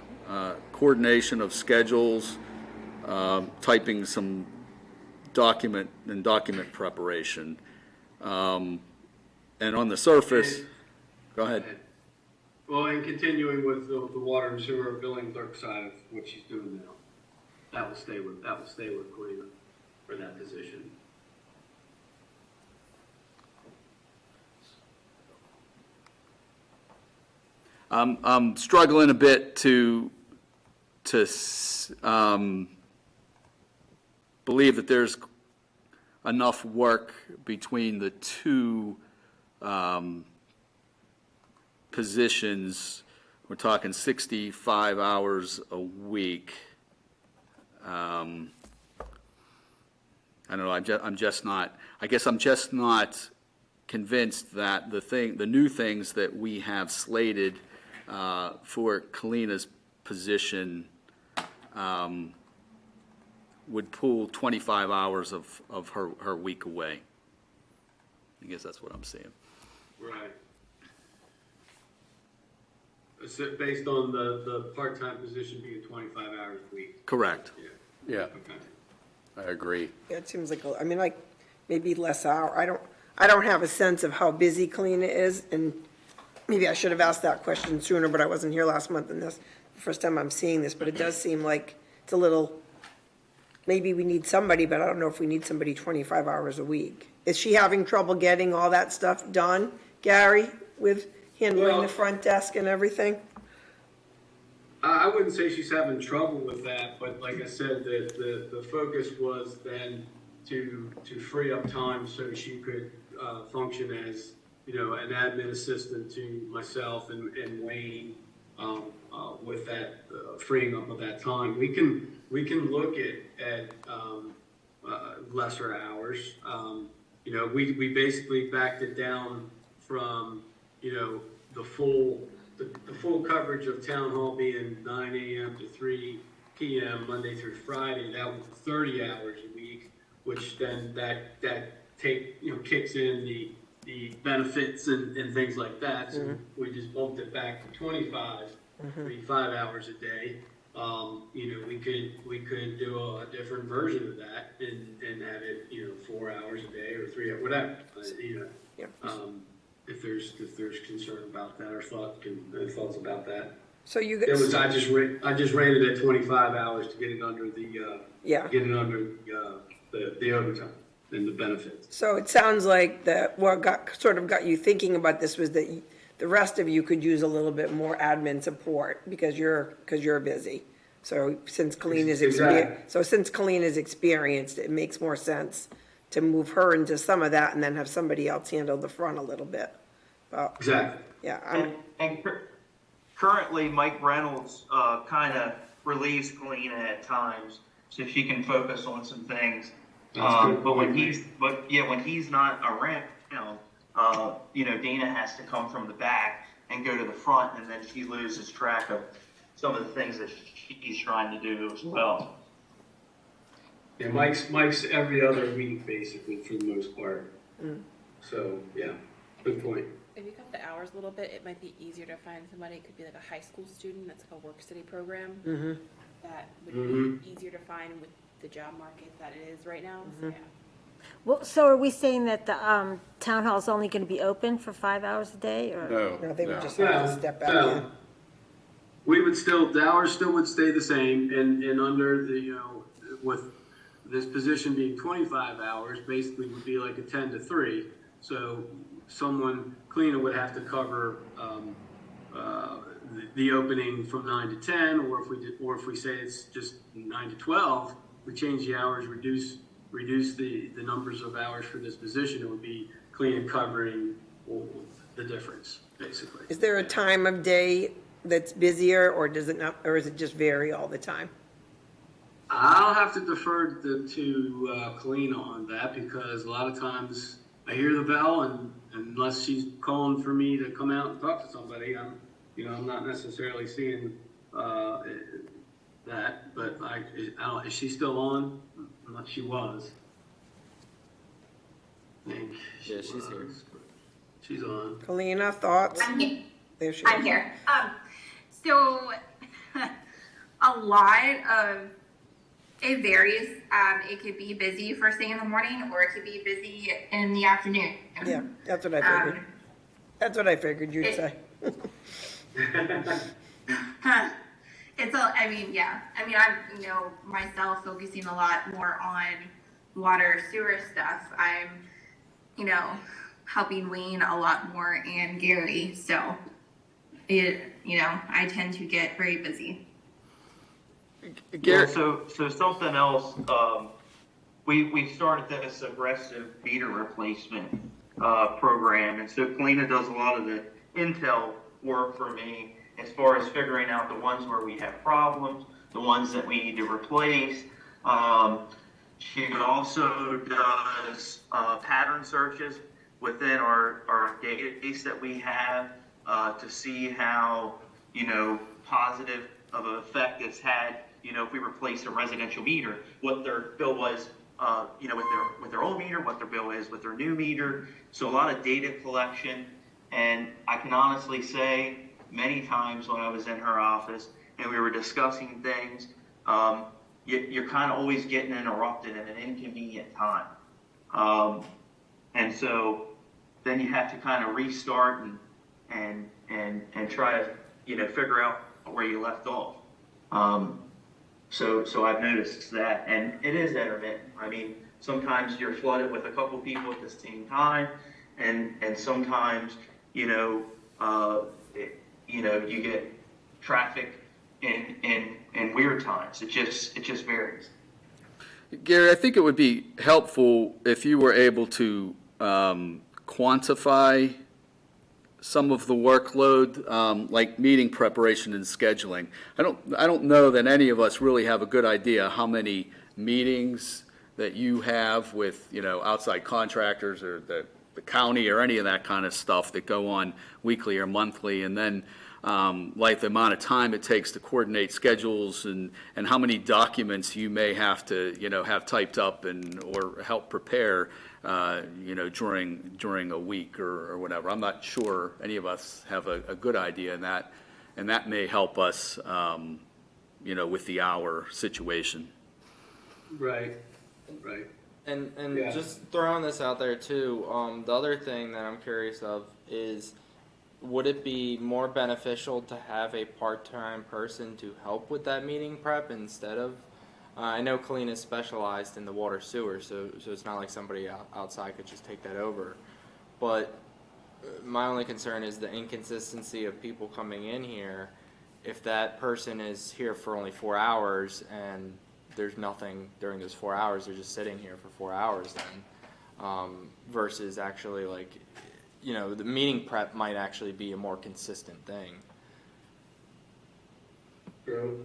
coordination of schedules, typing some document preparation. And on the surface, go ahead. Well, and continuing with the water and sewer billing clerk side of what she's doing now. That will stay with Kalina for that position. I'm struggling a bit to believe that there's enough work between the two positions. We're talking 65 hours a week. I don't know, I'm just not, I guess I'm just not convinced that the new things that we have slated for Kalina's position would pull 25 hours of her week away. I guess that's what I'm saying. Right. So based on the part-time position being 25 hours a week? Correct. Yeah, Okay. I agree. Yeah, it seems like, I mean, like, maybe less hour. I don't have a sense of how busy Kalina is, and maybe I should have asked that question sooner, but I wasn't here last month, and this, the first time I'm seeing this, but it does seem like it's a little, maybe we need somebody, but I don't know if we need somebody 25 hours a week. Is she having trouble getting all that stuff done, Gary, with handling the front desk and everything? I wouldn't say she's having trouble with that, but like I said, the focus was then to free up time so she could function as, you know, an admin assistant to myself and Wayne with that freeing up of that time. We can look at lesser hours. You know, we basically backed it down from, you know, the full coverage of town hall being 9 a.m. to 3 p.m. Monday through Friday. That was 30 hours a week, which then that kicks in the benefits and things like that. So we just bumped it back to 25 hours a day. You know, we could do a different version of that and have it, you know, 4 hours a day or 3 hours, whatever. You know. Yeah. If there's concern about that or thoughts about that. So you I just ran it at 25 hours to get it under the the overtime and the benefits. So it sounds like that what got you thinking about this was that the rest of you could use a little bit more admin support because you're busy. So since Colleen is experienced, it makes more sense to move her into some of that and then have somebody else handle the front a little bit. Exactly. Yeah. Currently, Mike Reynolds kind of relieves Kalina at times, so she can focus on some things. But when he's not around, you know, Dana has to come from the back and go to the front, and then she loses track of some of the things that she's trying to do as well. Yeah, Mike's every other week basically for the most part. So yeah, good point. If you cut the hours a little bit, it might be easier to find somebody. It could be like a high school student that's like a work study program. That would be easier to find with the job market that it is right now. So, yeah. Well, so are we saying that the town hall is only going to be open for 5 hours a day, or? No, they would just have to step back in. We would the hours still would stay the same, and under the, you know, with this position being 25 hours, basically would be like a 10 to 3. So Kalina would have to cover the opening from 9 to 10, or if we say it's just 9 to 12, we change the hours, reduce the numbers of hours for this position. It would be Kalina covering the difference, basically. Is there a time of day that's busier, or does it not, or is it just vary all the time? I'll have to defer to Kalina on that, because a lot of times I hear the bell, and unless she's calling for me to come out and talk to somebody, I'm not necessarily seeing that. But is she still on? She was. I think She's here. She's on. Kalina, thoughts? I'm here. There she I'm is. here. So a lot of it varies. It could be busy first thing in the morning, or it could be busy in the afternoon. Yeah, that's what I figured. That's what I figured you'd say. I'm, myself focusing a lot more on water sewer stuff. I'm, helping Wayne a lot more and Gary. So I tend to get very busy. Yeah, so something else, we started this aggressive meter replacement program, and so Kalina does a lot of the intel work for me as far as figuring out the ones where we have problems, the ones that we need to replace. She also does pattern searches within our database that we have to see how, positive of an effect it's had, if we replace a residential meter, what their bill was, with their old meter, what their bill is with their new meter. So a lot of data collection. And I can honestly say many times when I was in her office and we were discussing things, you're kind of always getting interrupted at an inconvenient time. And so then you have to kind of restart and try to, figure out where you left off. So I've noticed that, and it is intermittent. I mean, sometimes you're flooded with a couple people at the same time, and sometimes, you get traffic in weird times. It just varies. Gary, I think it would be helpful if you were able to quantify some of the workload, like meeting preparation and scheduling. I don't know that any of us really have a good idea how many meetings that you have with, outside contractors or the county or any of that kind of stuff that go on weekly or monthly, and then like the amount of time it takes to coordinate schedules and how many documents you may have to, have typed up or help prepare, during a week or whatever. I'm not sure any of us have a good idea in that, and that may help us, with the hour situation. Right. And Yeah. just throwing this out there too, the other thing that I'm curious of is, would it be more beneficial to have a part-time person to help with that meeting prep instead of, I know Kalina is specialized in the water sewer, so it's not like somebody outside could just take that over. But my only concern is the inconsistency of people coming in here. If that person is here for only 4 hours and there's nothing during those 4 hours, they're just sitting here for 4 hours then, versus actually the meeting prep might actually be a more consistent thing. True.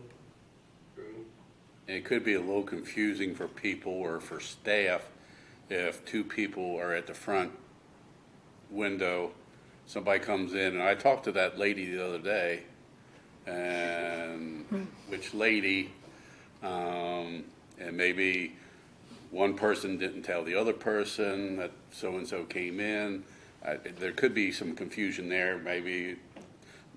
And it could be a little confusing for people or for staff if two people are at the front window, somebody comes in, and I talked to that lady the other day, and which lady, and maybe one person didn't tell the other person that so-and-so came in. There could be some confusion there. Maybe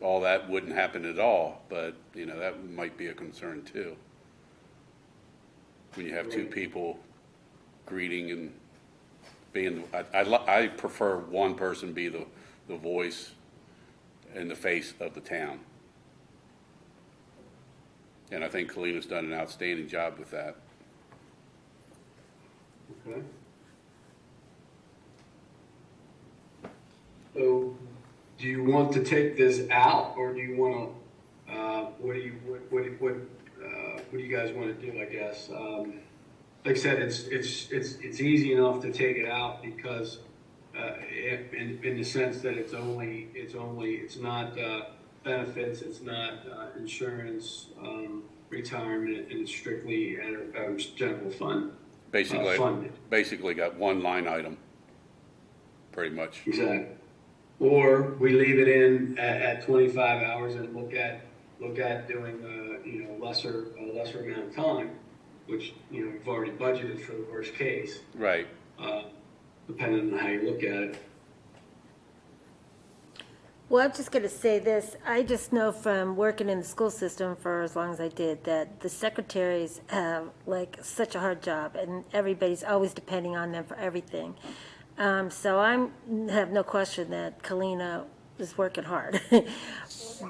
all that wouldn't happen at all, but, that might be a concern too. When you have two people greeting and being, I prefer one person be the voice and the face of the town. And I think Kalina's done an outstanding job with that. Okay. So, do you want to take this out, or do you want to? What do you guys want to do? I guess. Like I said, it's easy enough to take it out because, in the sense that it's not benefits, it's not insurance, retirement, and it's strictly general fund. Basically got one line item, pretty much. Exactly. Or we leave it in at 25 hours and look at doing lesser amount of time, which we've already budgeted for the worst case. Right. Depending on how you look at it. Well, I'm just going to say this. I just know from working in the school system for as long as I did that the secretaries have such a hard job, and everybody's always depending on them for everything. So I have no question that Kalina is working hard.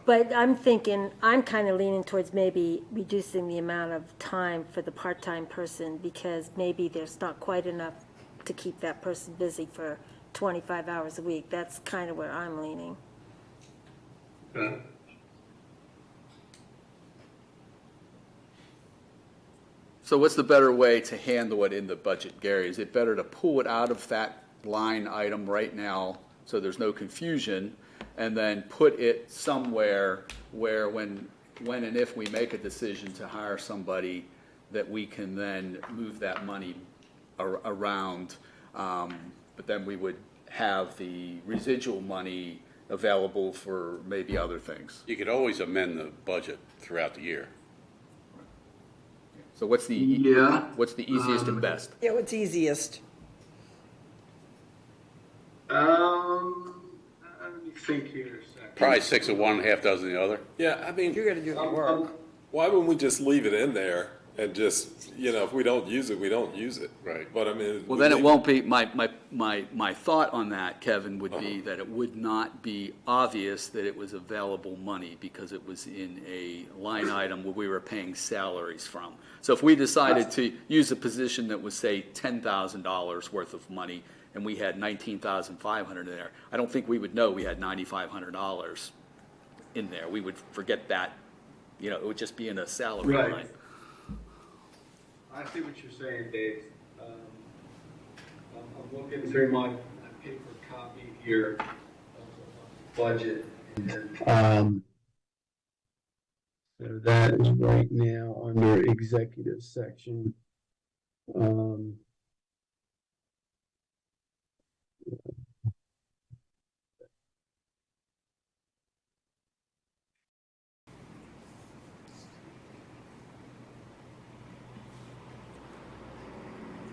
But I'm kind of leaning towards maybe reducing the amount of time for the part-time person, because maybe there's not quite enough to keep that person busy for 25 hours a week. That's kind of where I'm leaning. So what's the better way to handle it in the budget, Gary? Is it better to pull it out of that line item right now so there's no confusion, and then put it somewhere where when and if we make a decision to hire somebody, that we can then move that money around, but then we would have the residual money available for maybe other things? You could always amend the budget throughout the year. So what's the easiest and best? Yeah, what's easiest? Let me think here a second. Probably 6 of one, half dozen the other. Yeah, I mean, You're gonna do the work. why wouldn't we just leave it in there and just, if we don't use it, we don't use it? Right. But I mean. Well, then it won't be, my thought on that, Kevin, would be that it would not be obvious that it was available money because it was in a line item where we were paying salaries from. So if we decided to use a position that was, say, $10,000 worth of money, and we had $19,500 there, I don't think we would know we had $9,500 in there. We would forget that, it would just be in a salary Right. line. I see what you're saying, Dave. I'm looking through my paper copy here of the budget. So that is right now under executive section.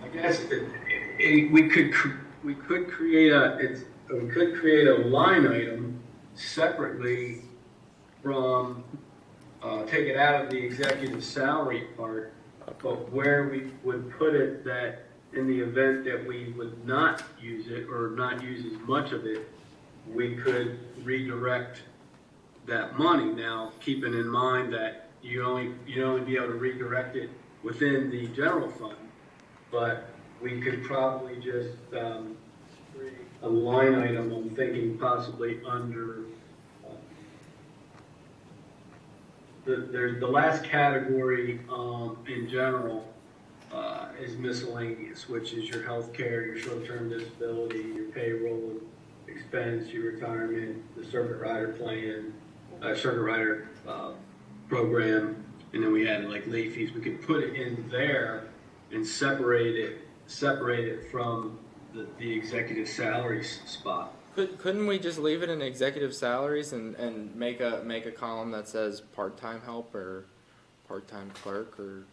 I guess we could create a line item separately from, take it out of the executive salary part, but where we would put it that in the event that we would not use it or not use as much of it, we could redirect that money. Now, keeping in mind that you only be able to redirect it within the general fund, but we could probably just create a line item. I'm thinking possibly under the last category in general is miscellaneous, which is your health care, your short-term disability, your payroll expense, your retirement, the circuit rider plan, circuit rider program, and then we had like late fees. We could put it in there and separate it from the executive salaries spot. Couldn't we just leave it in executive salaries and make a column that says part-time help or part-time clerk or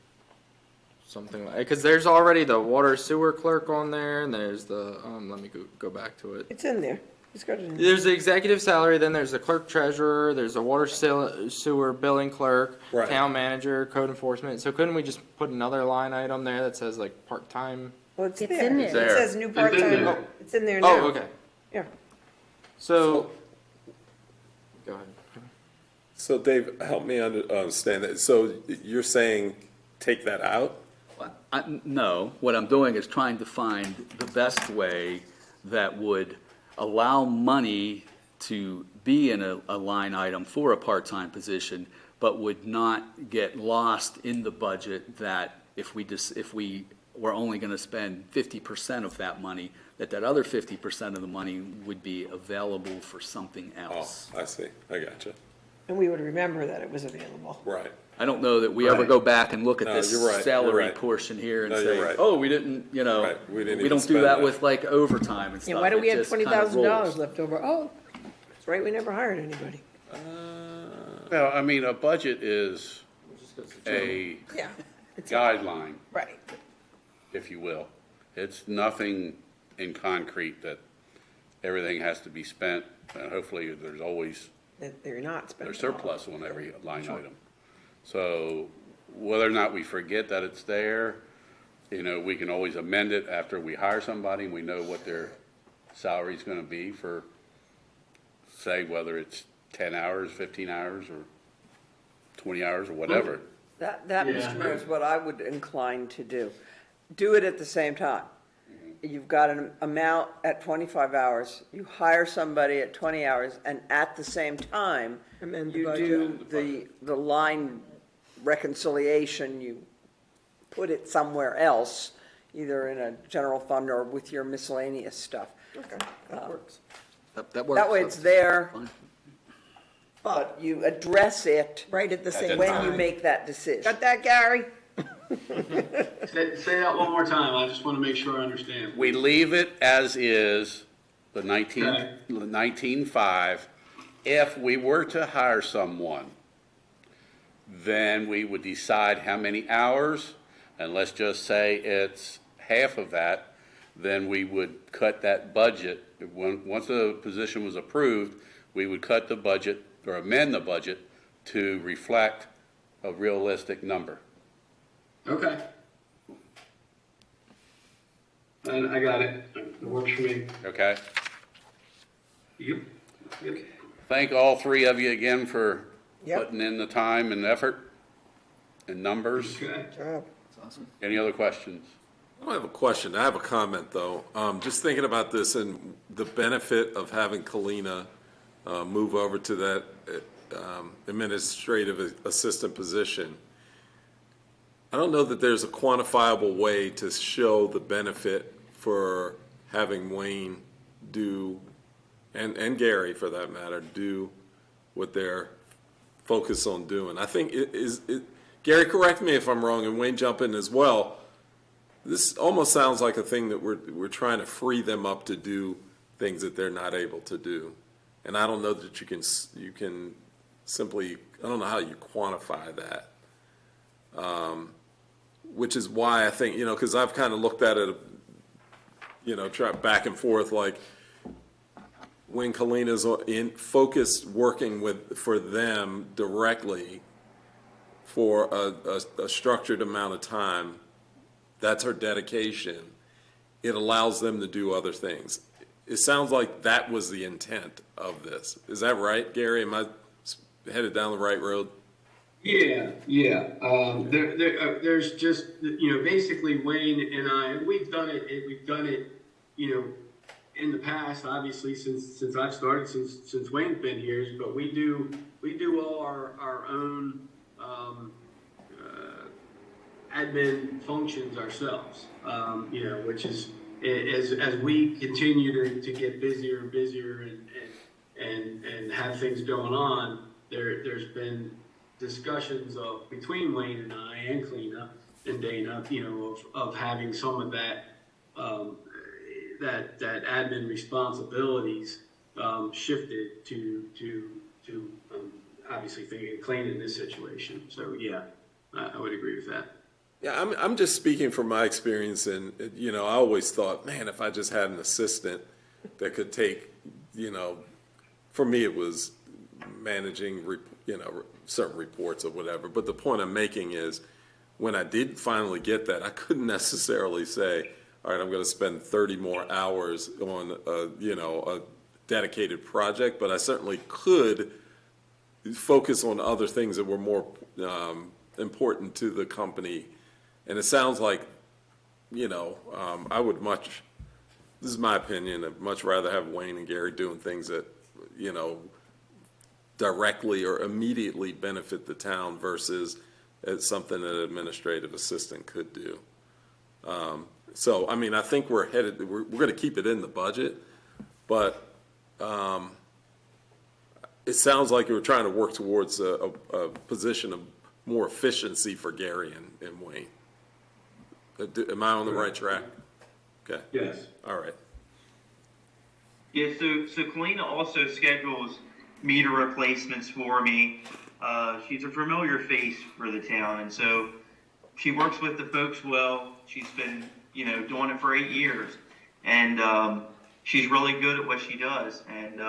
something like? Because there's already the water sewer clerk on there, and there's the let me go back to it. It's in there. It's got it in there. There's the executive salary, then there's the clerk treasurer, there's the water sewer billing clerk, Right. town manager, code enforcement. So couldn't we just put another line item there that says like part-time? Well, it's It's there. in there. It There. says new part-time. there. It's in there now. Oh, okay. Yeah. So go ahead. So Dave, help me understand that. So you're saying take that out? No, what I'm doing is trying to find the best way that would allow money to be in a line item for a part-time position, but would not get lost in the budget, that if we were only going to spend 50% of that money, that other 50% of the money would be available for something else. Oh, I see. I gotcha. And we would remember that it was available. Right. I don't know that we ever Right. go back and look at No, this you're right, you're salary right. portion here and No, you're say, right. oh, we didn't, Right. We didn't even don't do spend that that. with like overtime and stuff. Yeah, why do we It have just kind of $20,000 rolls. left over? Oh, that's right, we never hired anybody. Well, I mean, a budget is a Yeah. It's guideline, right. if you will. It's nothing in concrete that everything has to be spent, and hopefully there's always That they're not spending. there's surplus on every line item. So whether or not we forget that it's there, we can always amend it after we hire somebody and we know what their salary's gonna be for, say, whether it's 10 hours, 15 hours, or 20 hours, or whatever. That, Yeah. Mr. Mayor, is what I would incline to do. Do it at the same time. You've got an amount at 25 hours, you hire somebody at 20 hours, and at the same time, Amend the you budget. do the line reconciliation, you put it somewhere else, either in a general fund or with your miscellaneous stuff. Okay, that works. That works. That way it's there, Fine. but you address it Right at the same when time. you make that decision. Got that, Gary? Say that one more time, I just want to make sure I understand. We leave it as is, the Okay. 19.5. If we were to hire someone, then we would decide how many hours, and let's just say it's half of that, then we would cut that budget. Once the position was approved, we would cut the budget or amend the budget to reflect a realistic number. Okay. And I got it. It works for me. Okay? Yep. Yep. Thank all three of you again for Yep. putting in the time and effort and numbers. Okay. Job. Any other questions? I don't have a question. I have a comment, though. Just thinking about this and the benefit of having Kalina move over to that administrative assistant position. I don't know that there's a quantifiable way to show the benefit for having Wayne do, and Gary for that matter, do what they're focused on doing. I think Gary, correct me if I'm wrong, and Wayne jump in as well. This almost sounds like a thing that we're trying to free them up to do things that they're not able to do. And I don't know that you can simply, I don't know how you quantify that. Which is why I think, because I've kind of looked at it, try back and forth, like when Kalina's in focused working for them directly for a structured amount of time, that's her dedication. It allows them to do other things. It sounds like that was the intent of this. Is that right, Gary? Am I headed down the right road? Yeah. There's just, basically Wayne and I, we've done it, in the past, obviously, since I've started, since Wayne's been here, but we do all our own, admin functions ourselves, which is, as we continue to get busier and busier and have things going on, there's been discussions between Wayne and I and Kalina and Dana, of having some of that admin responsibilities shifted to obviously thinking Kalina in this situation. So yeah, I would agree with that. Yeah, I'm just speaking from my experience, and I always thought, man, if I just had an assistant that could take, for me it was managing, certain reports or whatever. But the point I'm making is, when I did finally get that, I couldn't necessarily say, all right, I'm going to spend 30 more hours on a dedicated project, but I certainly could focus on other things that were more important to the company. And it sounds like, I would this is my opinion, I'd much rather have Wayne and Gary doing things that, directly or immediately benefit the town versus it's something an administrative assistant could do. So, I think we're going to keep it in the budget, but it sounds like we're trying to work towards a position of more efficiency for Gary and Wayne. Am I on the right track? Okay. Yes. All right. Yeah, so Kalina also schedules meter replacements for me. She's a familiar face for the town, and so she works with the folks well. She's been, doing it for 8 years, and she's really good at what she does. And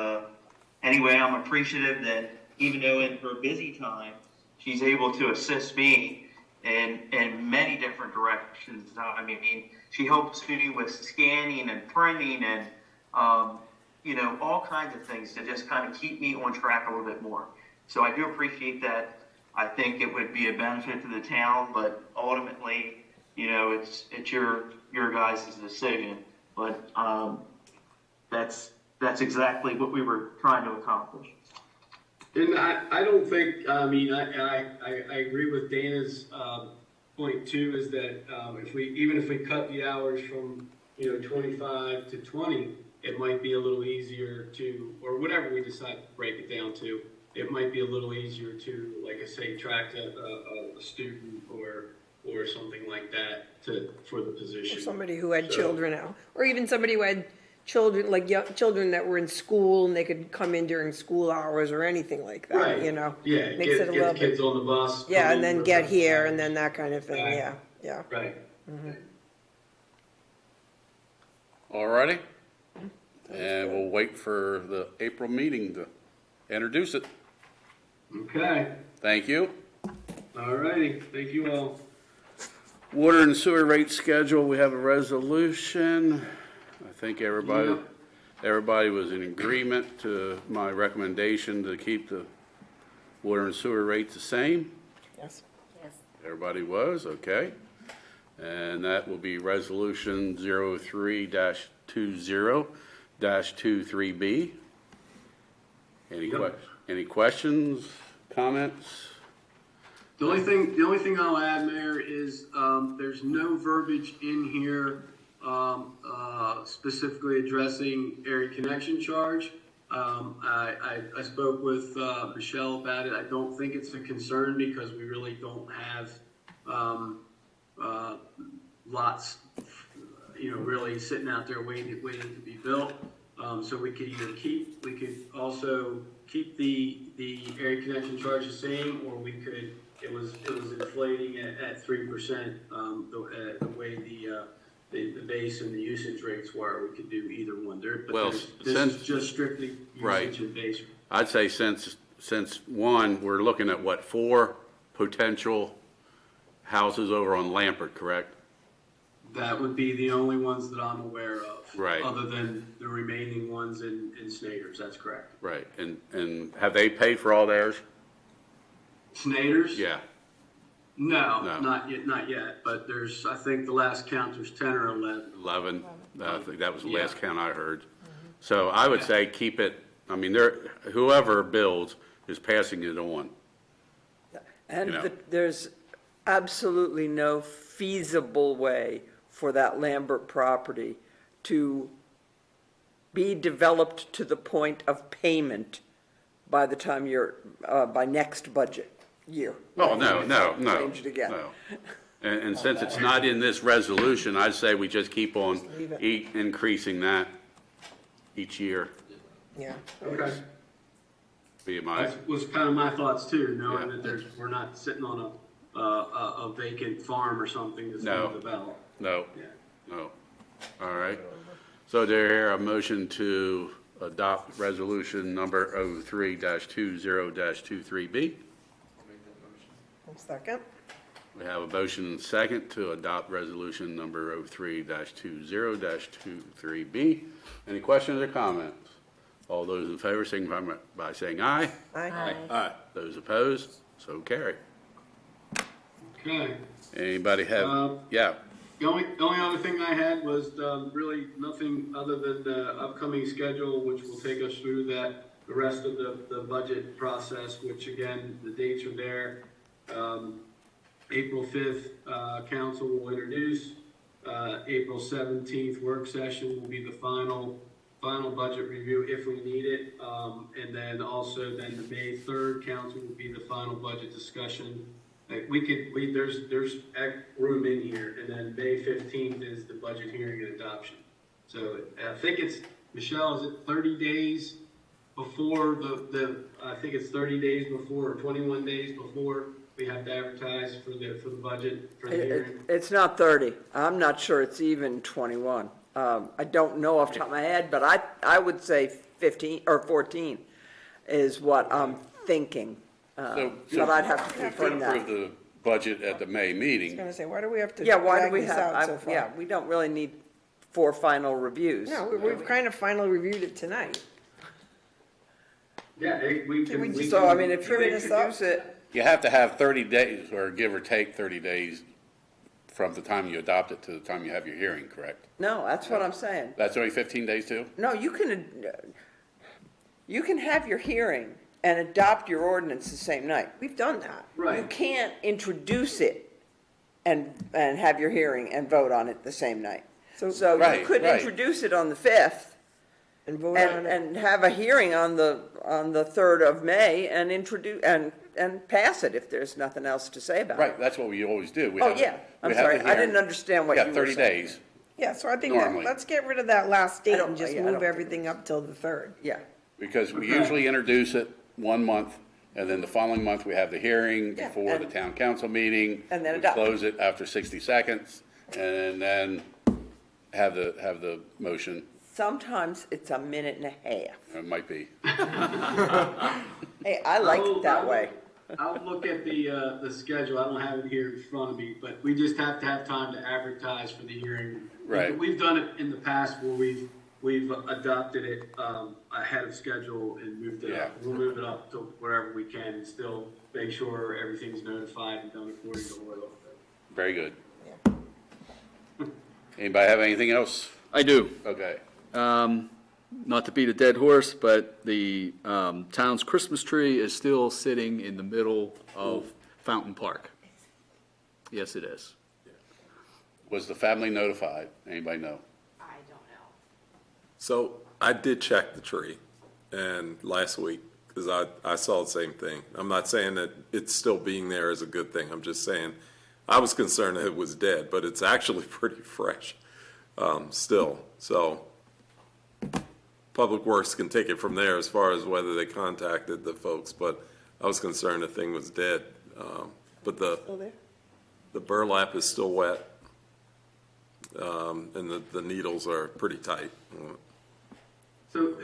anyway, I'm appreciative that even though in her busy time, she's able to assist me in many different directions. She helps me with scanning and printing and all kinds of things to just kind of keep me on track a little bit more. So I do appreciate that. I think it would be a benefit to the town, but ultimately, it's your guys' decision. But that's exactly what we were trying to accomplish. And I don't think, I agree with Dana's point too is that, even if we cut the hours from, 25 to 20, it might be a little easier to, or whatever we decide to break it down to, it might be a little easier to, like I say, track a student or something like that for the position. Or somebody who had So- children out, or even somebody who had children, like young children that were in school and they could come in during school hours or anything like that, Right. Makes Yeah, it a get little the kids bit. on the bus. Yeah, come and in then for get about here 5 and then that kind of thing, Right. yeah. Right. All righty? And we'll wait for the April meeting to introduce it. Okay, Thank you. all righty, thank you all. Water and sewer rate schedule, we have a resolution. I think everybody was in agreement to my recommendation to keep the water and sewer rates the same. Yes. Everybody was, okay. And that will be resolution 03-20-23B. Any questions, comments? The only thing I'll add, Mayor, is there's no verbiage in here specifically addressing area connection charge. I spoke with Michelle about it. I don't think it's a concern because we really don't have lots, really sitting out there waiting to be built. So we could also keep the area connection charge the same, or we could. It was inflating at 3%. The way the base and the usage rates were, we could do either one. This is just strictly usage and base. I'd say since one, we're looking at what, 4 potential houses over on Lampert, correct? That would be the only ones that I'm aware of. Right. Other than the remaining ones in Snyder's, that's correct. Right, and have they paid for all theirs? Snyder's? Yeah. No, No. not yet, but I think the last count, there's 10 or 11. 11, I think that was the Yeah. last count I heard. So I would say keep it, I mean, whoever builds is passing it on. And there's absolutely no feasible way for that Lambert property to be developed to the point of payment by the time by next budget year. Oh, no. Change it again. No. And since it's not in this resolution, I'd say we just keep on leave it. increasing that each year. Yeah. Okay. Be my, That was kind of my thoughts too, knowing Yeah. that we're not sitting on a vacant farm or something that's No. not developed. no, Yeah. no. All right. So do I hear a motion to adopt resolution number 03-20-23B? Second? We have a motion and second to adopt resolution number 03-20-23B. Any questions or comments? All those in favor signify by saying aye. Aye. Aye. Those opposed, so carry. Okay. Anybody have, yeah, The only other thing I had was really nothing other than the upcoming schedule, which will take us through the rest of the budget process, which again, the dates are there. April 5th, council will introduce. April 17th, work session will be the final budget review if we need it. And then also the May 3rd, council will be the final budget discussion. Like there's room in here, and then May 15th is the budget hearing and adoption. So I think Michelle, is it 30 days before I think it's 30 days before or 21 days before we have to advertise for the budget, for the hearing? It's not 30. I'm not sure it's even 21. I don't know off the top of my head, but I would say 15 or 14 is what I'm thinking. But I'd have to confirm that. approve the budget at the May I was meeting. gonna say, why do we have to Yeah, why do drag we this have, out so far? yeah, we don't really need 4 final reviews. No, we've kind of finally reviewed it tonight. Yeah, we can. So, I mean, if you introduce it, You have to have 30 days, or give or take 30 days from the time you adopt it to the time you have your hearing, correct? no, that's what I'm saying. That's only 15 days too? No, you can have your hearing and adopt your ordinance the same night. We've done that. Right. You can't introduce it and have your hearing and vote on it the same night. So you Right, could right. introduce it on the 5th And vote on it. and have a hearing on the 3rd of May and introduce, and pass it if there's nothing else to say about it. Right, that's what we always do. We Oh, have- yeah, we I'm have sorry, the I hearing. didn't understand what you Yeah, were 30 saying. days, Yeah, so I think that, Normally. let's get rid of that last date don't- and just yeah, I move don't think everything up till the 3rd. Yeah, because we usually introduce it 1 month, and then the following month, we have the hearing Yeah, before the and- town council meeting. and then We adopt. close it after 60 seconds, and then have the motion. sometimes it's a minute and a half. It might be. Hey, I like it that way. I'll look at the schedule. I don't have it here in front of me, but we just have to have time to advertise for the hearing. Right. We've done it in the past where we've adopted it ahead of schedule and moved it Yeah. up. We'll move it up to wherever we can and still make sure everything's notified and done according to law. Very good. Anybody have anything else? I do. Okay. Not to beat a dead horse, but the town's Christmas tree is still sitting in the middle of Fountain Park. Yes, it is. Was the family notified? Anybody know? I don't know. So I did check the tree, and last week, because I saw the same thing. I'm not saying that it's still being there is a good thing. I'm just saying, I was concerned that it was dead, but it's actually pretty fresh, still. So Public Works can take it from there as far as whether they contacted the folks, but I was concerned the thing was dead. But the burlap is still wet, and the needles are pretty tight. So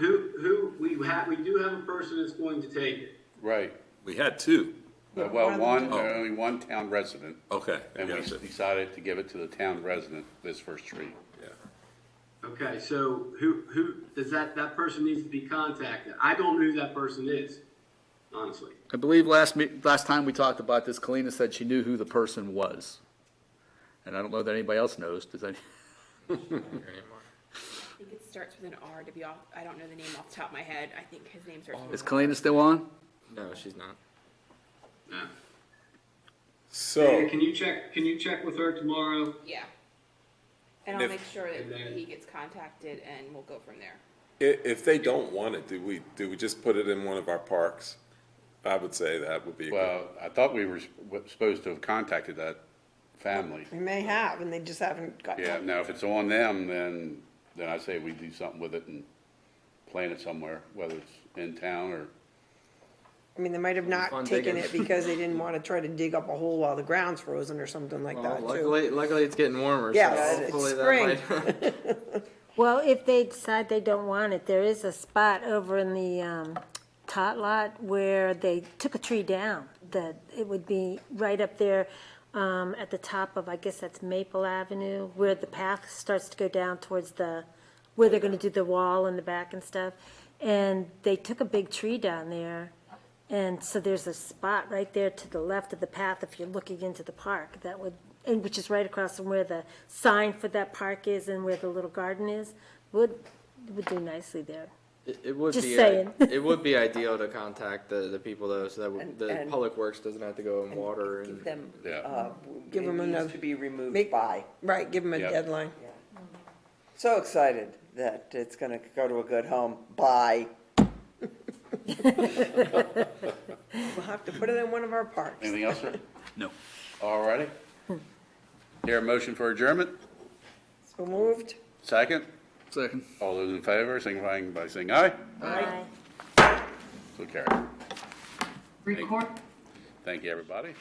we do have a person that's going to take it. Right. We had two. Well, only one town resident. Okay, I And we gotcha. decided to give it to the town resident, this first tree. Yeah. Okay, so who does that person needs to be contacted? I don't know who that person is, honestly. I believe last time we talked about this, Kalina said she knew who the person was. And I don't know that anybody else knows. Does any? I think it starts with an R, to be off, I don't know the name off the top of my head. I think his name starts with Is an R. Kalina still on? No, she's not. Yeah. So, Hey, can you check with her tomorrow? Yeah. And I'll If- make sure And that then- he gets contacted and we'll go from there. if they don't want it, do we just put it in one of our parks? I would say that would be a good. Well, I thought we were supposed to have contacted that family. We may have, and they just haven't gotten. Yeah, now if it's on them, then I say we do something with it and plant it somewhere, whether it's in town or, I mean, they might have not Fun taken digging. it because they didn't want to try to dig up a hole while the ground's frozen or something like that, too. Luckily it's getting warmer. Yes, so it's hopefully spring. that might- Well, if they decide they don't want it, there is a spot over in the tot lot where they took a tree down, that it would be right up there at the top of, I guess that's Maple Avenue, where the path starts to go down towards where they're gonna do the wall in the back and stuff. And they took a big tree down there, and so there's a spot right there to the left of the path if you're looking into the park, and which is right across from where the sign for that park is and where the little garden is, would do nicely there. It would Just be saying. it would be ideal to contact the people though, so that the And- Public Works doesn't have to go in water Give and them, Yeah. Give it them needs another- to be removed Make- by. Right, give them a Yep. deadline. So excited that it's gonna go to a good home. Bye. We'll have to put it in one of our parks. anything else, sir? No. All righty. Hear a motion for adjournment? So moved. Second? Second. All those in favor, signifying by saying aye. Aye. So carried. Record. Thank you, everybody.